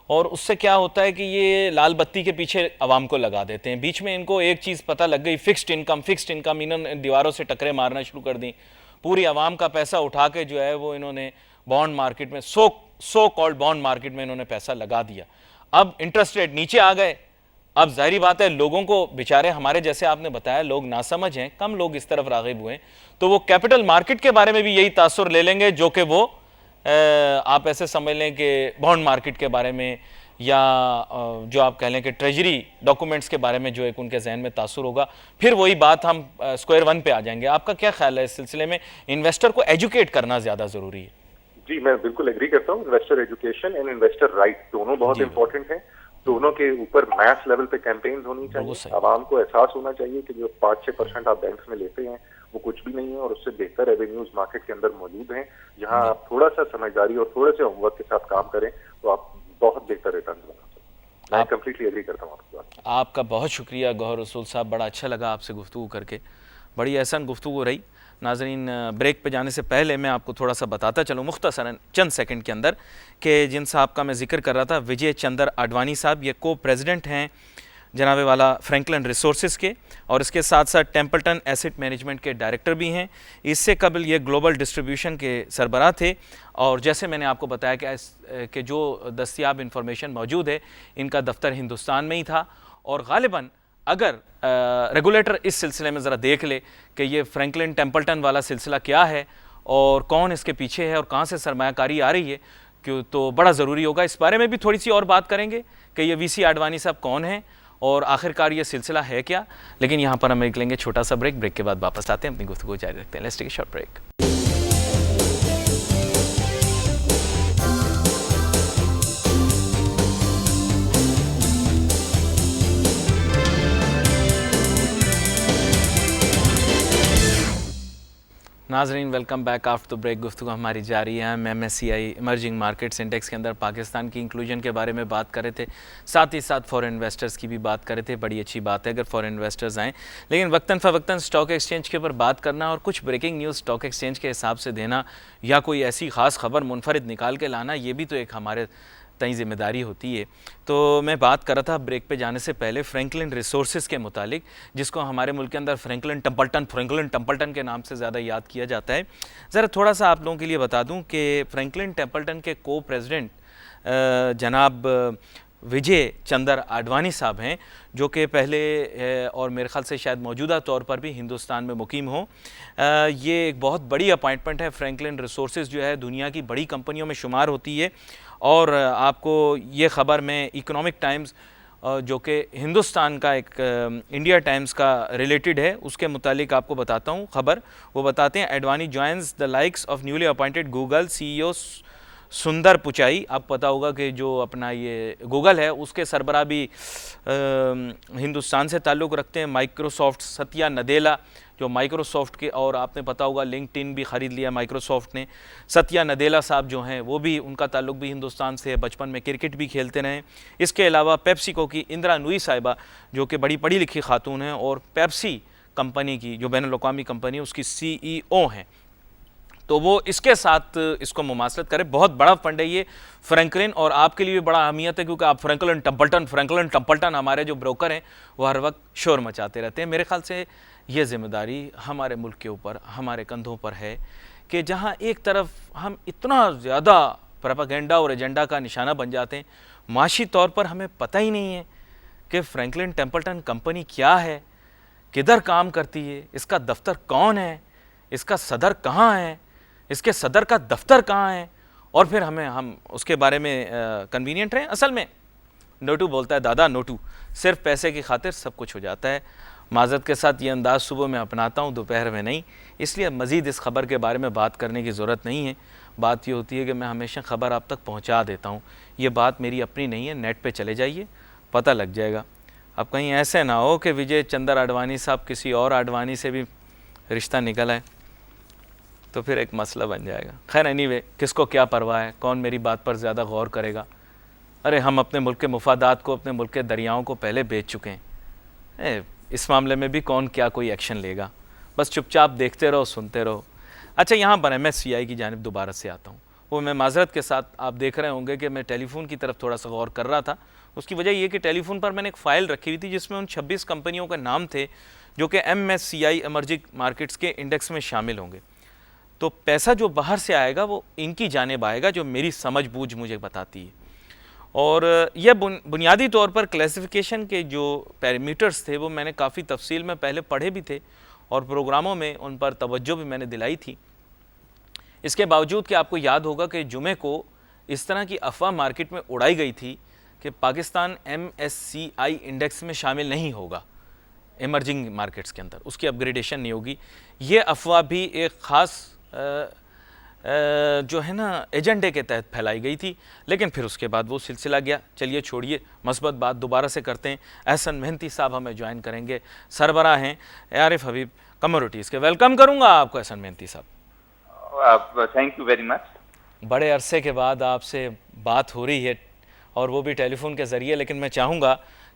[SPEAKER 2] और उससे क्या होता है कि ये लाल बत्ती के पीछे आवाम को लगा देते हैं। बीच में इनको एक चीज़ पता लग गई, फिक्स्ड इनकम, इन्होंने दीवारों से टकरे मारना शुरू कर दी। पूरी आवाम का पैसा उठा के जो है वो इन्होंने बॉन्ड मार्केट में, सो कॉल्ड बॉन्ड मार्केट में इन्होंने पैसा लगा दिया। अब इंटरेस्ट रेट नीचे आ गए, अब जाहिर बात है लोगों को, बेचारे हमारे जैसे आपने बताया लोग नासमझ हैं, कम लोग इस तरफ राग़िब हुए, तो वो कैपिटल मार्केट के बारे में भी यही तासुर ले लेंगे जो कि वो आप ऐसे समझ लें कि बॉन्ड मार्केट के बारे में या जो आप कह लें कि ट्रेजरी डॉक्यूमेंट्स के बारे में जो एक उनके जहन में तासुर होगा। फिर वही बात हम स्क्वायर वन पे आ जाएंगे। आपका क्या ख्याल है इस सिलसिले में? इन्वेस्टर को एजुकेट करना ज़्यादा ज़रूरी है।
[SPEAKER 3] जी मैं बिल्कुल एग्री करता हूँ। Investor education and investor right दोनों बहुत इंपॉर्टेंट हैं। दोनों के ऊपर मैस लेवल पे कैंपेन्स होनी चाहिए। आवाम को एहसास होना चाहिए कि जो 5-6% आप बैंक्स में लेते हैं वो कुछ भी नहीं है और उससे बेहतर रेवेन्यूज मार्केट के अंदर मौजूद हैं। जहां आप थोड़ा सा समझदारी और थोड़े से होमवर्क के साथ काम करें तो आप बहुत बेहतर रिटर्न बना सकते हैं। मैं कंप्लीटली एग्री करता हूँ आपकी बात।
[SPEAKER 2] आपका बहुत शुक्रिया गौहर रसूल साहब, बड़ा अच्छा लगा आपसे गुफ्तगू करके, बड़ी एहसन गुफ्तगू रही। नाजरीन, ब्रेक पे जाने से पहले मैं आपको थोड़ा सा बताता चलूँ मुख्तसरन चंद सेकंड के अंदर कि जिन साहब का मैं जिक्र कर रहा था, विजय चंद्र आडवाणी साहब, ये को प्रेसिडेंट हैं जनाबे वाला फ्रैंकलिन रिसोर्सेज के, और इसके साथ साथ टेम्पल्टन एसेट मैनेजमेंट के डायरेक्टर भी हैं। इससे कबल ये ग्लोबल डिस्ट्रीब्यूशन के सरबराह थे, और जैसे मैंने आपको बताया कि जो दस्तियाब इंफॉर्मेशन मौजूद है, इनका दफ्तर हिंदुस्तान में ही था। और ग़ालिबन अगर रेगुलेटर इस सिलसिले में ज़रा देख ले कि ये फ्रैंकलिन टेम्पल्टन वाला सिलसिला क्या है और कौन इसके पीछे है और कहाँ से सरमायाकारी आ रही है, क्यों, तो बड़ा ज़रूरी होगा। इस बारे में भी थोड़ी सी और बात करेंगे कि ये वीसी आडवाणी साहब कौन हैं और आखिरकार ये सिलसिला है क्या। लेकिन यहाँ पर हम निकलेंगे छोटा सा ब्रेक, ब्रेक के बाद वापस आते हैं, अपनी गुफ्तगू जारी रखते हैं। Let's take a short break. नाजरीन, welcome back after the break. गुफ्तगू हमारी जारी है। हम MSCI इमर्जिंग मार्केट्स इंडेक्स के अंदर पाकिस्तान की इंक्लूजन के बारे में बात कर रहे थे, साथ ही साथ फॉरेन इन्वेस्टर्स की भी बात कर रहे थे। बड़ी अच्छी बात है अगर फॉरेन इन्वेस्टर्स आएँ, लेकिन वक्तन फ़वक्तन स्टॉक एक्सचेंज के ऊपर बात करना और कुछ ब्रेकिंग न्यूज़ स्टॉक एक्सचेंज के हिसाब से देना या कोई ऐसी ख़ास खबर मुनफरिद निकाल के लाना, ये भी तो एक हमारे तई जिम्मेदारी होती है। तो मैं बात कर रहा था ब्रेक पे जाने से पहले फ्रैंकलिन रिसोर्सेज के मुतालिक, जिसको हमारे मुल्क के अंदर फ्रैंकलिन टेम्पल्टन के नाम से ज़्यादा याद किया जाता है। ज़रा थोड़ा सा आप लोगों के लिए बता दूं कि फ्रैंकलिन टेम्पल्टन के को प्रेसिडेंट जनाब विजय चंद्र आडवाणी साहब हैं, जो कि पहले और मेरे ख़्याल से शायद मौजूदा तौर पर भी हिंदुस्तान में मुकीम हो। ये एक बहुत बड़ी अपॉइंटमेंट है। फ्रैंकलिन रिसोर्सेज जो है दुनिया की बड़ी कंपनियों में शुमार होती है। और आपको ये ख़बर मैं इकोनॉमिक टाइम्स जो कि हिंदुस्तान का एक इंडिया टाइम्स का रिलेटेड है, उसके मुतालिक आपको बताता हूँ खबर। वो बताते हैं, Advani joins the likes of newly appointed Google CEO Sundar Pichai. आपको पता होगा कि जो अपना ये गूगल है उसके सरबराह भी हिंदुस्तान से ताल्लुक़ रखते हैं। माइक्रोसॉफ्ट सत्या नदेला जो माइक्रोसॉफ्ट के, और आपने पता होगा लिंक्डइन भी ख़रीद लिया माइक्रोसॉफ्ट ने। सत्या नदेला साहब जो हैं वो भी, उनका ताल्लुक़ भी हिंदुस्तान से है, बचपन में क्रिकेट भी खेलते रहे। इसके अलावा पेप्सिको की इंदिरा नूई साहिबा जो कि बड़ी पढ़ी लिखी खातून हैं और पेप्सी कंपनी की जो बैनुल अक़वामी कंपनी है उसकी CEO हैं। तो वो इसके साथ इसको मुमासलत करें। बहुत बड़ा फंड है ये फ्रैंकलिन, और आपके लिए भी बड़ा अहमियत है क्योंकि आप फ्रैंकलिन टेम्पल्टन हमारे जो ब्रोकर हैं वो हर वक्त शोर मचाते रहते हैं। मेरे ख्याल से ये ज़िम्मेदारी हमारे मुल्क के ऊपर, हमारे कंधों पर है कि जहाँ एक तरफ हम इतना ज़्यादा प्रोपेगेंडा और एजेंडा का निशाना बन जाते हैं, माशी तौर पर हमें पता ही नहीं है कि फ्रैंकलिन टेम्पल्टन कंपनी क्या है, किधर काम करती है, इसका दफ्तर कौन है, इसका सदर कहाँ है, इसके सदर का दफ्तर कहाँ है, और फिर हम उसके बारे में कन्वीनियंट रहें। असल में नोटू बोलता है, दादा नोटू, सिर्फ पैसे की खातिर सब कुछ हो जाता है। माज़रत के साथ ये अंदाज़ सुबह में अपनाता हूँ, दोपहर में नहीं, इसलिए मज़ीद इस खबर के बारे में बात करने की ज़रूरत नहीं है। बात ये होती है कि मैं हमेशा खबर आप तक पहुँचा देता हूँ। ये बात मेरी अपनी नहीं है, नेट पे चले जाइए, पता लग जाएगा। अब कहीं ऐसे ना हो कि विजय चंद्र आडवाणी साहब किसी और आडवाणी से भी रिश्ता निकल आए, तो फिर एक मसला बन जाएगा। खैर एनीवे, किसको क्या परवाह है, कौन मेरी बात पर ज़्यादा गौर करेगा। अरे हम अपने मुल्क के मुफादात को, अपने मुल्क के दरियाओं को पहले बेच चुके हैं। इस मामले में भी कौन क्या कोई एक्शन लेगा, बस चुपचाप देखते रहो, सुनते रहो। अच्छा, यहाँ पर MSCI की जानिब दोबारा से आता हूँ। वो मैं माज़रत के साथ, आप देख रहे होंगे कि मैं टेलीफोन की तरफ थोड़ा सा गौर कर रहा था। उसकी वजह ये कि टेलीफोन पर मैंने एक फ़ाइल रखी हुई थी जिसमें उन 26 कंपनियों के नाम थे जो कि MSCI इमर्जिंग मार्केट्स के इंडेक्स में शामिल होंगे। तो पैसा जो बाहर से आएगा वो इनकी जानिब आएगा, जो मेरी समझ बूझ मुझे बताती है। और यह बुनियादी तौर पर क्लासिफिकेशन के जो पैरामीटर्स थे वो मैंने काफ़ी तफसील में पहले पढ़े भी थे और प्रोग्रामों में उन पर तवज्जो भी मैंने दिलाई थी। इसके बावजूद कि आपको याद होगा कि जुमे को इस तरह की अफवाह मार्केट में उड़ाई गई थी कि पाकिस्तान MSCI इंडेक्स में शामिल नहीं होगा, इमर्जिंग मार्केट्स के अंदर उसकी अपग्रेडेशन नहीं होगी। ये अफवाह भी एक ख़ास जो है ना एजेंडे के तहत फैलाई गई थी, लेकिन फिर उसके बाद वो सिलसिला गया। चलिए छोड़िए, मस्बत बात दोबारा से करते हैं। एहसन मेहनती साहब हमें ज्वाइन करेंगे, सरबराह हैं आरिफ हबीब कमोडिटीज़ के। वेलकम करूंगा आपको एहसन मेहनती साहब।
[SPEAKER 4] Thank you very much.
[SPEAKER 2] बड़े अरसे के बाद आपसे बात हो रही है और वो भी टेलीफोन के ज़रिए। लेकिन मैं चाहूँगा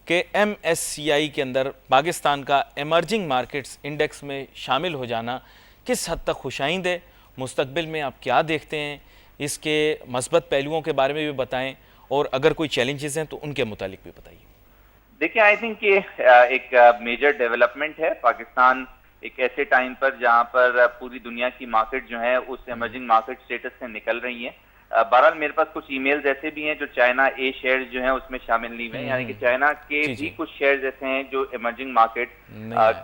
[SPEAKER 2] कि MSCI के अंदर पाकिस्तान का एमर्जिंग मार्केट्स इंडेक्स में शामिल हो जाना किस हद तक खुशाइंद है, मुस्तकबिल में आप क्या देखते हैं, इसके मस्बत पहलुओं के बारे में भी बताएं, और अगर कोई चैलेंजेस हैं तो उनके मुतालिक भी बताइए।
[SPEAKER 4] देखिए, आई थिंक ये एक मेजर डेवलपमेंट है। पाकिस्तान एक ऐसे टाइम पर जहां पर पूरी दुनिया की मार्केट जो है उस इमर्जिंग मार्केट स्टेटस से निकल रही है। बहरहाल मेरे पास कुछ ईमेल्स ऐसे भी हैं जो चाइना ए शेयर्स जो हैं उसमें शामिल नहीं हुए, यानी कि चाइना के भी कुछ शेयर्स ऐसे हैं जो इमर्जिंग मार्केट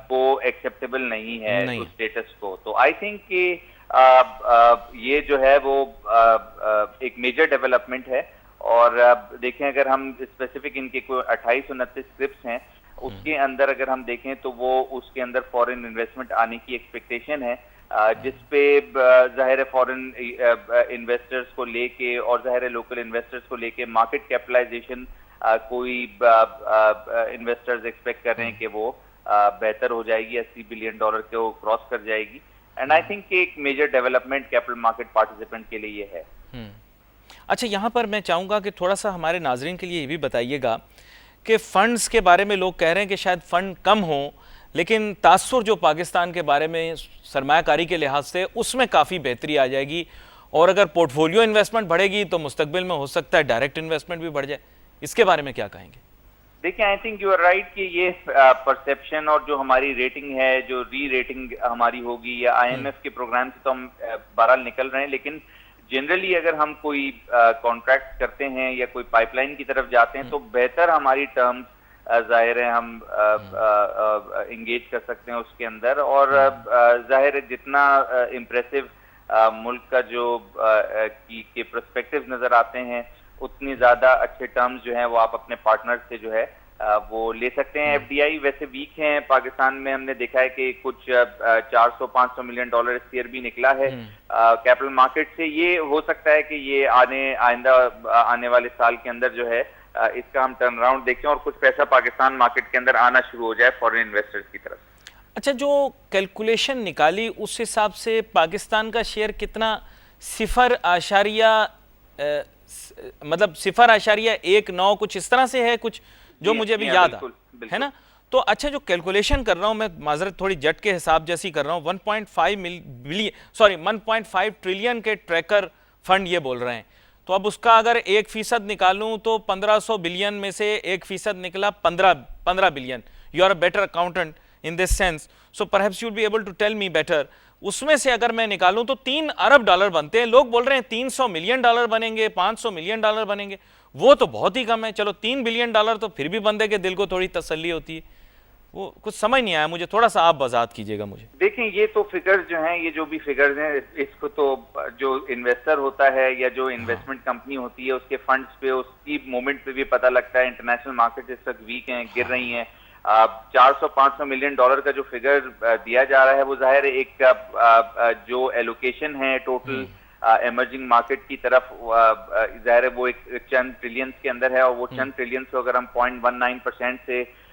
[SPEAKER 4] को एक्सेप्टेबल नहीं है उस स्टेटस को। तो आई थिंक कि ये जो है वो एक मेजर डेवलपमेंट है। और देखें, अगर हम स्पेसिफिक इनके कोई 28-29 स्क्रिप्ट्स हैं, उसके अंदर अगर हम देखें तो वो उसके अंदर फॉरेन इन्वेस्टमेंट आने की एक्सपेक्टेशन है, जिसपे जाहिर है फॉरेन इन्वेस्टर्स को लेके और जाहिर है लोकल इन्वेस्टर्स को लेके मार्केट कैपिटलाइजेशन कोई इन्वेस्टर्स एक्सपेक्ट कर रहे हैं कि वो बेहतर हो जाएगी, $80 बिलियन को क्रॉस कर जाएगी। एंड आई थिंक एक major development capital market participant के लिए ये है।
[SPEAKER 2] अच्छा, यहाँ पर मैं चाहूँगा कि थोड़ा सा हमारे नाजरीन के लिए ये भी बताइएगा कि फ़ंड्स के बारे में लोग कह रहे हैं कि शायद फ़ंड कम हो, लेकिन तासुर जो पाकिस्तान के बारे में सरमायाकारी के लिहाज से उसमें काफ़ी बेहतरी आ जाएगी, और अगर पोर्टफोलियो इन्वेस्टमेंट बढ़ेगी तो मुस्तकबिल में हो सकता है डायरेक्ट इन्वेस्टमेंट भी बढ़ जाए। इसके बारे में क्या कहेंगे?
[SPEAKER 4] देखिए, I think you are right कि ये परसेप्शन और जो हमारी रेटिंग है, जो री रेटिंग हमारी होगी या IMF के प्रोग्राम से तो हम बहरहाल निकल रहे हैं, लेकिन जनरली अगर हम कोई कॉन्ट्रैक्ट करते हैं या कोई पाइपलाइन की तरफ जाते हैं तो बेहतर हमारी टर्म्स जाहिर है हम इंगेज कर सकते हैं उसके अंदर। और जाहिर है जितना इम्प्रेसिव मुल्क का जो के पर्सपेक्टिव नजर आते हैं, उतनी ज्यादा अच्छे टर्म्स जो हैं वो आप अपने पार्टनर से जो है वो ले सकते हैं। FDI वैसे वीक हैं पाकिस्तान में, हमने देखा है कि कुछ 400-500 मिलियन डॉलर इस ईयर भी निकला है कैपिटल मार्केट से। ये हो सकता है कि ये आने वाले साल के अंदर जो है इसका हम टर्न अराउंड देखें और कुछ पैसा पाकिस्तान मार्केट के अंदर आना शुरू हो जाए फॉरेन इन्वेस्टर्स की तरफ।
[SPEAKER 2] अच्छा, जो कैलकुलेशन निकाली उस हिसाब से पाकिस्तान का शेयर कितना 0.19 कुछ इस तरह से है, कुछ जो मुझे अभी याद है ना। तो अच्छा, जो कैलकुलेशन कर रहा हूं मैं, माजरत थोड़ी जट के हिसाब जैसी कर रहा हूं, 1.5 ट्रिलियन के ट्रैकर फंड ये बोल रहे हैं। तो अब उसका अगर 1% निकालूं तो 1500 बिलियन में से 1% निकला 15 billion. You are a better accountant in this sense, so perhaps you will be able to tell me better. उसमें से अगर मैं निकालूं तो 3 अरब डॉलर बनते हैं। लोग बोल रहे हैं 300 मिलियन डॉलर बनेंगे, 500 मिलियन डॉलर बनेंगे, वो तो बहुत ही कम है। चलो 3 बिलियन डॉलर तो फिर भी बंदे के दिल को थोड़ी तसल्ली होती है। वो कुछ समझ नहीं आया मुझे, थोड़ा सा आप वजाहत कीजिएगा मुझे।
[SPEAKER 4] देखें, ये तो फिगर्स जो हैं, ये जो भी फिगर्स हैं, इसको तो जो इन्वेस्टर होता है या जो इन्वेस्टमेंट कंपनी होती है उसके फंड्स पे, उसकी मूवमेंट पे भी पता लगता है। इंटरनेशनल मार्केट इस वक्त वीक हैं, गिर रही हैं। 400-500 मिलियन डॉलर का जो फिगर दिया जा रहा है वो जाहिर एक जो एलोकेशन है टोटल इमर्जिंग मार्केट की तरफ, जाहिर है वो एक चंद ट्रिलियंस के अंदर है, और वो चंद ट्रिलियंस को अगर हम 0.19% से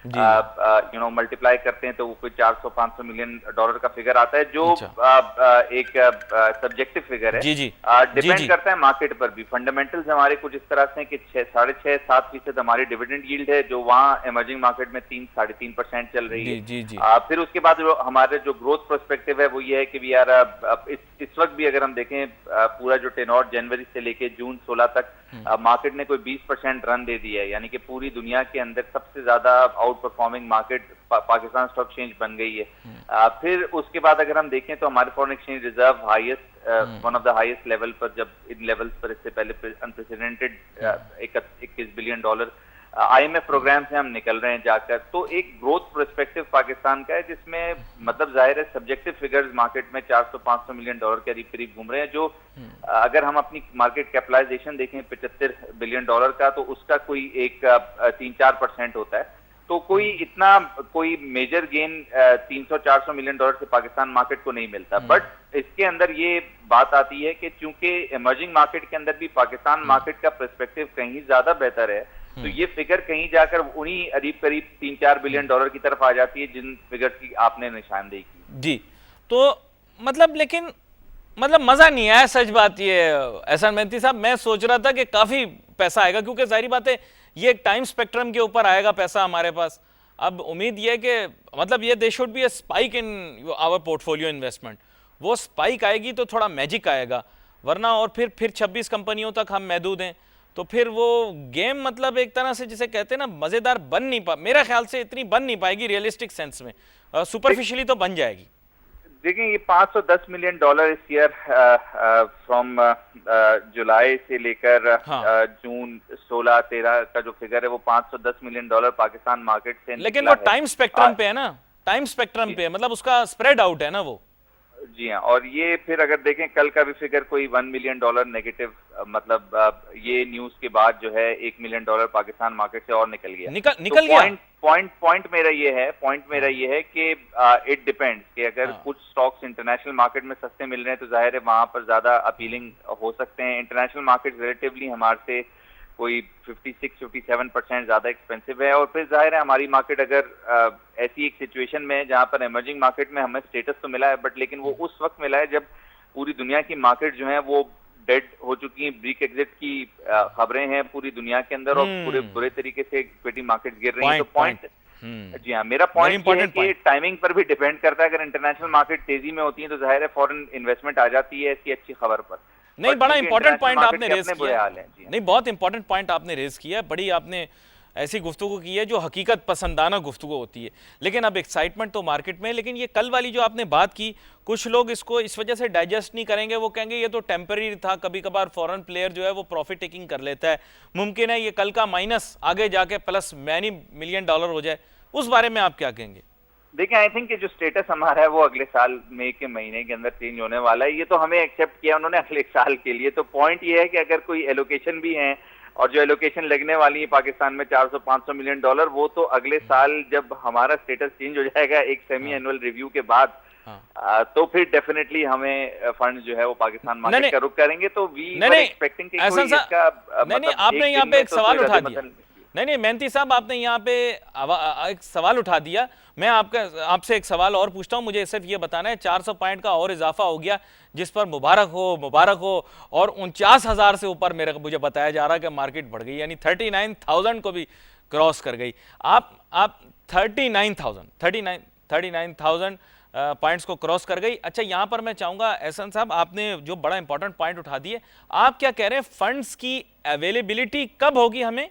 [SPEAKER 4] मल्टीप्लाई करते हैं तो वो कोई 400-500 मिलियन डॉलर का फिगर आता है, जो एक सब्जेक्टिव फिगर है। डिपेंड करता है मार्केट पर भी। फंडामेंटल्स हमारे कुछ इस तरह से कि 6.5-7% हमारी डिविडेंड यील्ड है, जो वहाँ इमर्जिंग मार्केट में 3-3.5% चल रही है। फिर उसके बाद हमारे जो ग्रोथ पर्सपेक्टिव है वो ये है कि वी आर इस वक्त भी अगर हम देखें पूरा जो टेनोर जनवरी से लेके जून 16 तक मार्केट ने कोई 20% रन दे दिया है, यानी कि पूरी दुनिया के अंदर सबसे ज्यादा out performing market Pakistan stock exchange बन गई है। फिर उसके बाद अगर हम देखें तो हमारे foreign exchange reserve highest, one of the highest level पर, जब इन लेवल्स पर इससे पहले unprecedented 21 billion dollar IMF programme से हम निकल रहे हैं जाकर। तो एक ग्रोथ पर्सपेक्टिव पाकिस्तान का है, जिसमें मतलब जाहिर है सब्जेक्टिव फिगर्स मार्केट में 400-500 मिलियन डॉलर के करीब घूम रहे हैं, जो अगर हम अपनी मार्केट कैपिटलाइजेशन देखें 75 बिलियन डॉलर का, तो उसका कोई एक 3-4% होता है। तो कोई मेजर गेन 300-400 मिलियन डॉलर से पाकिस्तान मार्केट को नहीं मिलता। बट इसके अंदर ये बात आती है कि चूंकि इमर्जिंग मार्केट के अंदर भी पाकिस्तान मार्केट का पर्सपेक्टिव कहीं ज्यादा बेहतर है, तो ये फिगर कहीं जाकर उन्हीं करीब 3-4 बिलियन डॉलर की तरफ आ जाती है जिन फिगर की आपने निशानदेही की।
[SPEAKER 2] जी, तो लेकिन मजा नहीं आया, सच बात ये। एहसान मेहंती साहब, मैं सोच रहा था कि काफी पैसा आएगा, क्योंकि जाहिर बात है ये एक टाइम स्पेक्ट्रम के ऊपर आएगा पैसा हमारे पास। अब उम्मीद ये है कि मतलब ये they should be a spike in our portfolio investment, वो स्पाइक आएगी तो थोड़ा मैजिक आएगा, वरना और फिर 26 कंपनियों तक हम महदूद हैं, तो फिर वो गेम मतलब एक तरह से जिसे कहते हैं ना मज़ेदार बन नहीं पा, मेरे ख्याल से इतनी बन नहीं पाएगी रियलिस्टिक सेंस में, सुपरफिशियली तो बन जाएगी।
[SPEAKER 4] देखिए ये $510 मिलियन इस ईयर फ्रॉम जुलाई से लेकर जून 16-13 का जो फिगर है वो $510 मिलियन पाकिस्तान मार्केट से,
[SPEAKER 2] लेकिन वो टाइम स्पेक्ट्रम पे है ना, टाइम स्पेक्ट्रम पे है, मतलब उसका स्प्रेड आउट है ना वो।
[SPEAKER 4] जी हाँ, और ये फिर अगर देखें कल का भी फिगर कोई $1 मिलियन नेगेटिव, मतलब ये न्यूज के बाद जो है $1 मिलियन पाकिस्तान मार्केट से और निकल गया।
[SPEAKER 2] निकल गया।
[SPEAKER 4] पॉइंट मेरा ये है कि इट डिपेंड्स कि अगर कुछ स्टॉक्स इंटरनेशनल मार्केट में सस्ते मिल रहे हैं तो जाहिर है वहां पर ज्यादा अपीलिंग हो सकते हैं। इंटरनेशनल मार्केट रिलेटिवली हमारे से कोई 56-57% ज्यादा एक्सपेंसिव है, और फिर जाहिर है हमारी मार्केट अगर ऐसी एक सिचुएशन में है जहां पर इमर्जिंग मार्केट में हमें स्टेटस तो मिला है, बट लेकिन वो उस वक्त मिला है जब पूरी दुनिया की मार्केट जो है वो डेड हो चुकी है, ब्रेक एग्जिट की खबरें हैं पूरी दुनिया के अंदर, और पूरे बुरे तरीके से इक्विटी मार्केट गिर रही है। तो पॉइंट जी हाँ, मेरा पॉइंट ये है कि टाइमिंग पर भी डिपेंड करता है। अगर इंटरनेशनल मार्केट तेजी में होती है तो जाहिर है फॉरेन इन्वेस्टमेंट आ जाती है इसकी अच्छी खबर पर।
[SPEAKER 2] नहीं, बड़ा इंपॉर्टेंट पॉइंट आपने रेज किया, नहीं बहुत इंपॉर्टेंट पॉइंट आपने रेज किया है, बड़ी आपने ऐसी गुफ्तगू की है जो हकीकत पसंदाना गुफ्तगू होती है। लेकिन अब एक्साइटमेंट तो मार्केट में, लेकिन ये कल वाली जो आपने बात की, कुछ लोग इसको इस वजह से डाइजेस्ट नहीं करेंगे, वो कहेंगे ये तो टेम्पररी था, कभी कभार फॉरेन प्लेयर जो है वो प्रॉफिट टेकिंग कर लेता है, मुमकिन है ये कल का माइनस आगे जाके प्लस मैनी $मिलियन हो जाए, उस बारे में आप क्या कहेंगे?
[SPEAKER 4] देखिए आई थिंक कि जो स्टेटस हमारा है वो अगले साल मई के महीने के अंदर चेंज होने वाला है, ये तो हमें एक्सेप्ट किया उन्होंने अगले साल के लिए। तो पॉइंट ये है कि अगर कोई एलोकेशन भी है और जो एलोकेशन लगने वाली है पाकिस्तान में $400-500 मिलियन, वो तो अगले साल जब हमारा स्टेटस चेंज हो जाएगा एक सेमी एनुअल रिव्यू के बाद, तो फिर डेफिनेटली हमें फंड जो है वो पाकिस्तान मार्केट का रुख करेंगे। तो वी आर एक्सपेक्टिंग कि कोई इसका
[SPEAKER 2] आपने यहाँ पे एक सवाल उठा दिया, नहीं मेहनती साहब आपने यहाँ पे एक सवाल उठा दिया, मैं आपसे एक सवाल और पूछता हूँ, मुझे सिर्फ ये बताना है 400 पॉइंट का और इजाफा हो गया, जिस पर मुबारक हो, और 49,000 से ऊपर मुझे बताया जा रहा है कि मार्केट बढ़ गई, यानी 39,000 को भी क्रॉस कर गई। आप 39,000 पॉइंट्स को क्रॉस कर गई। अच्छा, यहाँ पर मैं चाहूँगा एहसन साहब, आपने जो बड़ा इंपॉर्टेंट पॉइंट उठा दिए, आप क्या कह रहे हैं फंड्स की अवेलेबिलिटी कब होगी हमें?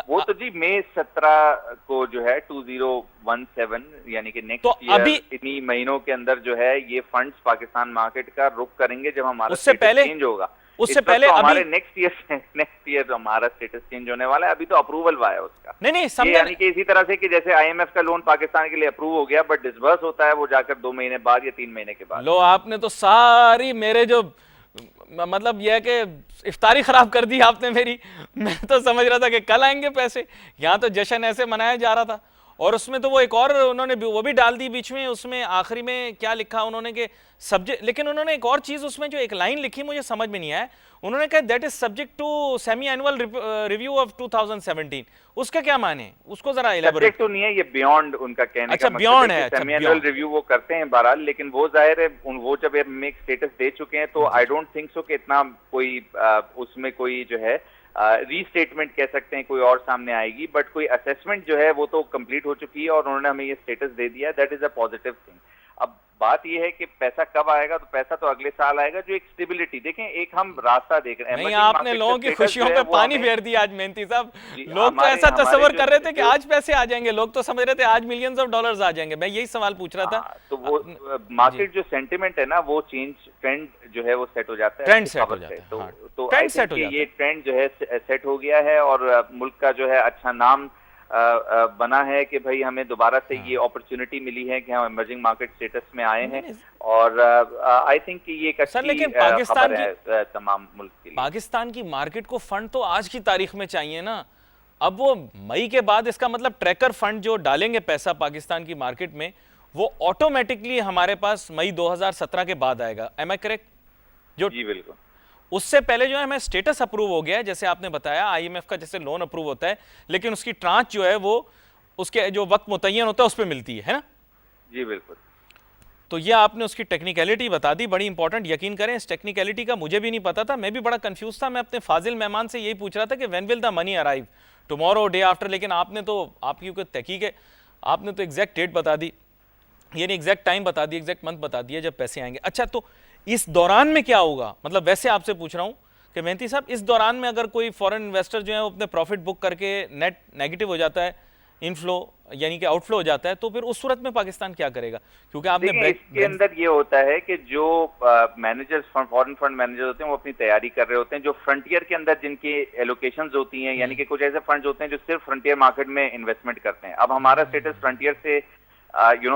[SPEAKER 4] वो तो जी मई 17 को जो है 2017 यानी कि नेक्स्ट
[SPEAKER 2] तो
[SPEAKER 4] ईयर इन्हीं महीनों के अंदर जो है ये फंड्स पाकिस्तान मार्केट का रुख करेंगे जब हमारा
[SPEAKER 2] उससे पहले
[SPEAKER 4] चेंज होगा।
[SPEAKER 2] उससे पहले
[SPEAKER 4] तो हमारे नेक्स्ट ईयर हमारा स्टेटस चेंज होने वाला है, अभी तो अप्रूवल हुआ है उसका।
[SPEAKER 2] नहीं
[SPEAKER 4] यानी कि इसी तरह से कि जैसे IMF का लोन पाकिस्तान के लिए अप्रूव हो गया, बट डिसबर्स होता है वो जाकर 2 महीने बाद या 3 महीने के बाद।
[SPEAKER 2] लो, आपने तो सारी मेरे जो मतलब यह है कि इफ्तारी खराब कर दी आपने मेरी। मैं तो समझ रहा था कि कल आएंगे पैसे, यहाँ तो जश्न ऐसे मनाया जा रहा था, और उसमें तो वो एक और उन्होंने वो भी डाल दी बीच में, उसमें आखिरी में क्या लिखा उन्होंने कि सब्जेक्ट, लेकिन उन्होंने एक और चीज उसमें जो एक लाइन लिखी मुझे समझ में नहीं आया, उन्होंने कहा that is subject to semi annual review of 2017। उसका क्या माने, उसको जरा इलैबोरेट।
[SPEAKER 4] तो नहीं है, ये बियॉन्ड उनका कहने
[SPEAKER 2] अच्छा,
[SPEAKER 4] का
[SPEAKER 2] बियॉन्ड है।
[SPEAKER 4] सेमी एनुअल रिव्यू वो करते हैं बहरहाल, लेकिन वो जाहिर है वो जब हमें एक स्टेटस दे चुके हैं तो आई डोंट थिंक सो कि इतना कोई उसमें कोई जो है रीस्टेटमेंट कह सकते हैं कोई और सामने आएगी, बट कोई असेसमेंट जो है वो तो कंप्लीट हो चुकी है और उन्होंने हमें ये स्टेटस दे दिया, that is a positive thing. अब बात ये है कि पैसा कब आएगा, तो पैसा तो अगले साल आएगा। जो एक स्टेबिलिटी देखें, एक हम रास्ता देख रहे हैं।
[SPEAKER 2] नहीं, आपने लोगों की खुशियों पे पानी फेर दिया आज मेहनती साहब। लोग तो ऐसा तस्वर कर रहे थे कि आज पैसे आ जाएंगे, लोग तो समझ रहे थे आज $मिलियंस आ जाएंगे। मैं यही सवाल पूछ रहा था।
[SPEAKER 4] तो वो मार्केट जो सेंटिमेंट है ना, वो चेंज ट्रेंड जो है वो सेट हो जाता है,
[SPEAKER 2] ट्रेंड सेट हो जाता है।
[SPEAKER 4] तो ट्रेंड सेट हो जाता है, ये ट्रेंड जो है सेट हो गया है, और मुल्क का जो है अच्छा नाम बना है कि भाई हमें दोबारा से ये अपॉर्चुनिटी मिली है कि हम इमर्जिंग मार्केट स्टेटस में आए हैं, और आई थिंक कि ये एक अच्छी खबर है तमाम मुल्क के लिए।
[SPEAKER 2] पाकिस्तान की मार्केट को फंड तो आज की तारीख में चाहिए ना, अब वो मई के बाद इसका मतलब ट्रैकर फंड जो डालेंगे पैसा पाकिस्तान की मार्केट में, वो ऑटोमेटिकली हमारे पास मई 2017 के बाद आएगा। M I correct?
[SPEAKER 4] जी बिल्कुल।
[SPEAKER 2] उससे पहले जो है हमें स्टेटस अप्रूव हो गया है, जैसे आपने बताया IMF का जैसे लोन अप्रूव होता है, लेकिन उसकी ट्रांच जो है वो उसके जो वक्त मुतय्यन होता है उस पर मिलती है ना?
[SPEAKER 4] जी बिल्कुल।
[SPEAKER 2] तो ये आपने उसकी टेक्निकलिटी बता दी, बड़ी इंपॉर्टेंट। यकीन करें इस टेक्निकलिटी का मुझे भी नहीं पता था, मैं भी बड़ा कंफ्यूज था। मैं अपने फाजिल मेहमान से यही पूछ रहा था कि when will the money arrive, tomorrow, day after, लेकिन आपने तो, आपकी कोई तहकीक है, आपने तो एग्जैक्ट डेट बता दी, यानी एग्जैक्ट टाइम बता दी, एग्जैक्ट मंथ बता दिया जब पैसे आएंगे। अच्छा, तो इस दौरान में क्या होगा, मतलब वैसे आपसे पूछ रहा हूँ कि मेहंती साहब, इस दौरान में अगर कोई फॉरेन इन्वेस्टर जो है वो अपने प्रॉफिट बुक करके नेट नेगेटिव हो जाता है, इनफ्लो यानी कि आउटफ्लो हो जाता है, तो फिर उस सूरत में पाकिस्तान क्या करेगा? क्योंकि आपने
[SPEAKER 4] इसके अंदर ये होता है कि जो मैनेजर्स, फॉरेन फंड मैनेजर्स होते हैं, वो अपनी तैयारी कर रहे होते हैं। जो फ्रंटियर के अंदर जिनकी एलोकेशंस होती हैं, यानी कि कुछ ऐसे फंड्स होते हैं जो सिर्फ फ्रंटियर मार्केट में इन्वेस्टमेंट करते हैं। अब हमारा स्टेटस फ्रंटियर से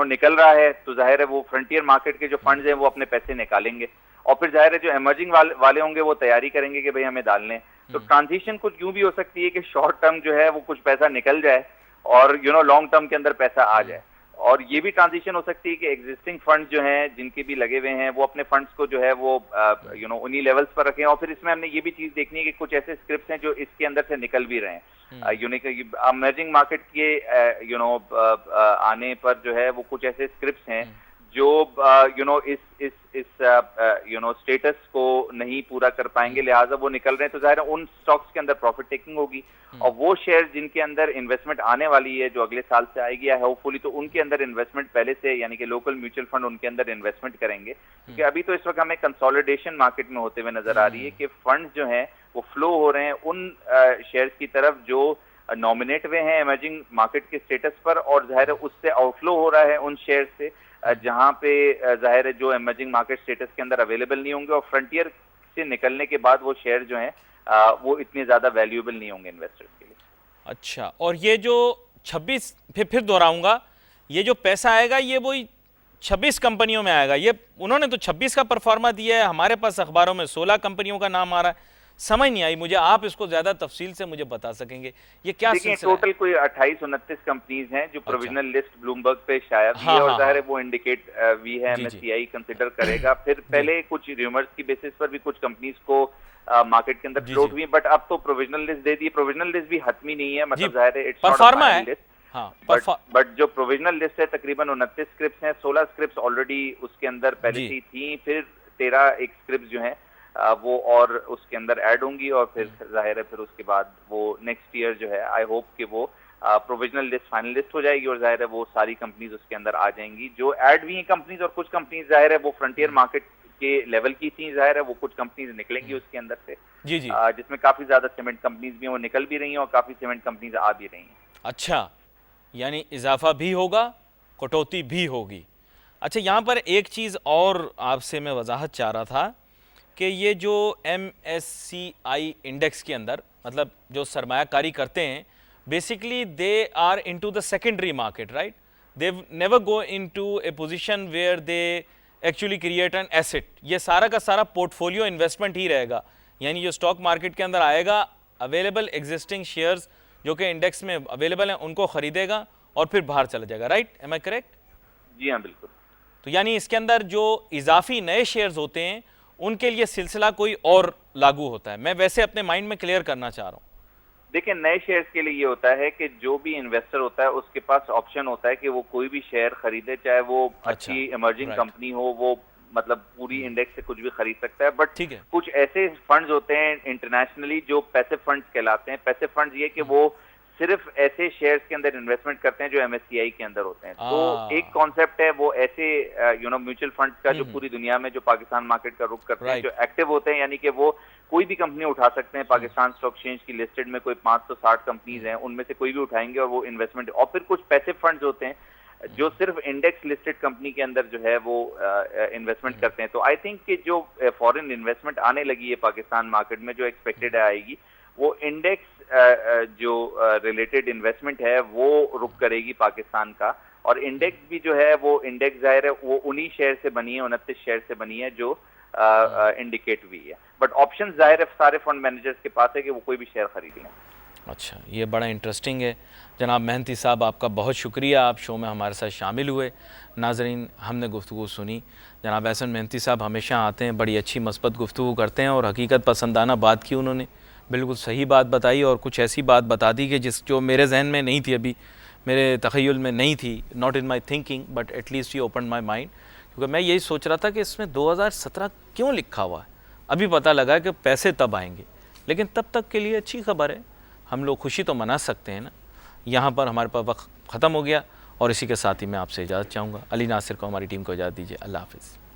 [SPEAKER 4] निकल रहा है, तो जाहिर है वो फ्रंटियर मार्केट के जो फंड्स हैं वो अपने पैसे निकालेंगे, और फिर जाहिर है जो इमर्जिंग वाले होंगे वो तैयारी करेंगे कि भाई हमें डालने। तो ट्रांजिशन कुछ यूं भी हो सकती है कि शॉर्ट टर्म जो है वो कुछ पैसा निकल जाए और लॉन्ग टर्म के अंदर पैसा आ जाए, और ये भी ट्रांजिशन हो सकती है कि एग्जिस्टिंग फंड्स जो हैं जिनके भी लगे हुए हैं वो अपने फंड्स को जो है वो उन्हीं लेवल्स पर रखें। और फिर इसमें हमने ये भी चीज देखनी है कि कुछ ऐसे स्क्रिप्ट्स हैं जो इसके अंदर से निकल भी रहे हैं। इमर्जिंग मार्केट के आने पर जो है वो कुछ ऐसे स्क्रिप्ट्स हैं जो इस स्टेटस को नहीं पूरा कर पाएंगे, लिहाजा वो निकल रहे हैं। तो जाहिर है उन स्टॉक्स के अंदर प्रॉफिट टेकिंग होगी, और वो शेयर जिनके अंदर इन्वेस्टमेंट आने वाली है जो अगले साल से आएगी या होपफुली, तो उनके अंदर इन्वेस्टमेंट पहले से, यानी कि लोकल म्यूचुअल फंड उनके अंदर इन्वेस्टमेंट करेंगे। क्योंकि अभी तो इस वक्त हमें कंसोलिडेशन मार्केट में होते हुए नजर आ रही है कि फंड जो हैं वो फ्लो हो रहे हैं उन शेयर्स की तरफ जो नॉमिनेट हुए हैं इमर्जिंग मार्केट के स्टेटस पर, और जाहिर है उससे आउटफ्लो हो रहा है उन शेयर से जहां पे जाहिर है जो इमर्जिंग मार्केट स्टेटस के अंदर अवेलेबल नहीं होंगे, और फ्रंटियर से निकलने के बाद वो शेयर जो हैं वो इतने ज्यादा वैल्यूएबल नहीं होंगे इन्वेस्टर्स के लिए।
[SPEAKER 2] अच्छा, और ये जो 26, फिर दोहराऊंगा, ये जो पैसा आएगा ये वही 26 कंपनियों में आएगा। ये उन्होंने तो 26 का परफॉर्मा दिया है, हमारे पास अखबारों में 16 कंपनियों का नाम आ रहा है। समझ नहीं आई मुझे, आप इसको ज्यादा तफसील से मुझे बता सकेंगे ये क्या सिलसिला है?
[SPEAKER 4] टोटल कोई 28-29 कंपनीज हैं जो प्रोविजनल लिस्ट ब्लूमबर्ग पे शाया हुई है, और जाहिर है वो इंडिकेट भी है, MSCI कंसिडर करेगा। फिर पहले कुछ र्यूमर्स की बेसिस पर भी कुछ कंपनीज को मार्केट के अंदर फ्लोट हुई, बट अब तो प्रोविजनल लिस्ट दे दी। प्रोविजनल लिस्ट भी हतमी नहीं है, मतलब जाहिर है it's not a final list, but जो प्रोविजनल लिस्ट है तकरीबन 29 स्क्रिप्ट्स हैं। 16 स्क्रिप्ट्स ऑलरेडी उसके अंदर पहले से ही थी, फिर 13 एक स्क्रिप्ट जो हैं वो और उसके अंदर ऐड होंगी, और फिर जाहिर है फिर उसके बाद वो नेक्स्ट ईयर जो है आई होप कि वो प्रोविजनल लिस्ट फाइनल लिस्ट हो जाएगी, और जाहिर है वो सारी कंपनीज उसके अंदर आ जाएंगी जो ऐड भी हैं कंपनीज। और कुछ कंपनीज जाहिर है वो फ्रंटियर मार्केट के लेवल की थी, जाहिर है वो कुछ कंपनीज निकलेंगी उसके अंदर से, जी जिसमें काफी ज्यादा सीमेंट कंपनीज भी हैं, वो निकल भी रही हैं, और काफी सीमेंट कंपनीज आ भी रही हैं।
[SPEAKER 2] अच्छा, यानी इजाफा भी होगा, कटौती भी होगी। अच्छा, यहाँ पर एक चीज़ और आपसे मैं वजाहत चाह रहा था कि ये जो MSCI इंडेक्स के अंदर, मतलब जो सरमायाकारी करते हैं, basically they are into the secondary market, right? They never go into a position where they actually create an asset. ये सारा का सारा पोर्टफोलियो इन्वेस्टमेंट ही रहेगा, यानी जो स्टॉक मार्केट के अंदर आएगा, अवेलेबल एग्जिस्टिंग शेयर्स जो कि इंडेक्स में अवेलेबल हैं उनको खरीदेगा और फिर बाहर चला जाएगा, राइट? Am I correct?
[SPEAKER 4] जी हाँ, बिल्कुल।
[SPEAKER 2] तो यानी इसके अंदर जो इजाफी नए शेयर्स होते हैं उनके लिए सिलसिला कोई और लागू होता है। मैं वैसे अपने माइंड में क्लियर करना चाह रहा हूँ।
[SPEAKER 4] देखिए, नए शेयर्स के लिए ये होता है कि जो भी इन्वेस्टर होता है उसके पास ऑप्शन होता है कि वो कोई भी शेयर खरीदे, चाहे वो अच्छी इमर्जिंग कंपनी हो, वो मतलब पूरी इंडेक्स से कुछ भी खरीद सकता है। बट कुछ ऐसे फंड्स होते हैं इंटरनेशनली जो पैसिव फंड्स कहलाते हैं। पैसिव फंड्स ये कि वो सिर्फ ऐसे शेयर्स के अंदर इन्वेस्टमेंट करते हैं जो MSCI के अंदर होते हैं। तो एक कॉन्सेप्ट है वो ऐसे म्यूचुअल फंड्स का जो पूरी दुनिया में जो पाकिस्तान मार्केट का रुख करते हैं, जो एक्टिव होते हैं, यानी कि वो कोई भी कंपनी उठा सकते हैं। पाकिस्तान स्टॉक एक्सचेंज की लिस्टेड में कोई 560 कंपनीज हैं, उनमें से कोई भी उठाएंगे और वो इन्वेस्टमेंट। और फिर कुछ पैसिव फंड्स होते हैं जो सिर्फ इंडेक्स लिस्टेड कंपनी के अंदर जो है वो इन्वेस्टमेंट करते हैं। तो आई थिंक कि जो फॉरेन इन्वेस्टमेंट आने लगी है पाकिस्तान मार्केट में, जो एक्सपेक्टेड आएगी, वो इंडेक्स जो रिलेटेड इन्वेस्टमेंट है वो रुक करेगी पाकिस्तान का। और इंडेक्स भी जो है वो इंडेक्स जाहिर है वो उन्हीं शेयर से बनी है, 29 शेयर से बनी है जो इंडिकेट हुई है। बट ऑप्शन जाहिर है सारे फंड मैनेजर्स के पास है कि वो कोई भी शेयर खरीद लें।
[SPEAKER 2] अच्छा, ये बड़ा इंटरेस्टिंग है। जनाब मेहनती साहब, आपका बहुत शुक्रिया, आप शो में हमारे साथ शामिल हुए। नाजरीन, हमने गुफ्तगू सुनी। जनाब एहसन मेहनती साहब हमेशा आते हैं, बड़ी अच्छी मस्बत गुफ्तगू करते हैं और हकीकत पसंदाना बात की उन्होंने, बिल्कुल सही बात बताई और कुछ ऐसी बात बता दी कि जो मेरे जहन में नहीं थी, अभी मेरे तख़य्युल में नहीं थी, not in my thinking, but at least he open my mind. क्योंकि मैं यही सोच रहा था कि इसमें 2017 क्यों लिखा हुआ है। अभी पता लगा कि पैसे तब आएंगे, लेकिन तब तक के लिए अच्छी खबर है, हम लोग खुशी तो मना सकते हैं ना। यहाँ पर हमारे पास वक्त ख़त्म हो गया और इसी के साथ ही मैं आपसे इजाज़त चाहूँगा। अली नासिर को, हमारी टीम को इजाज़त दीजिए। अल्लाह हाफ़िज़।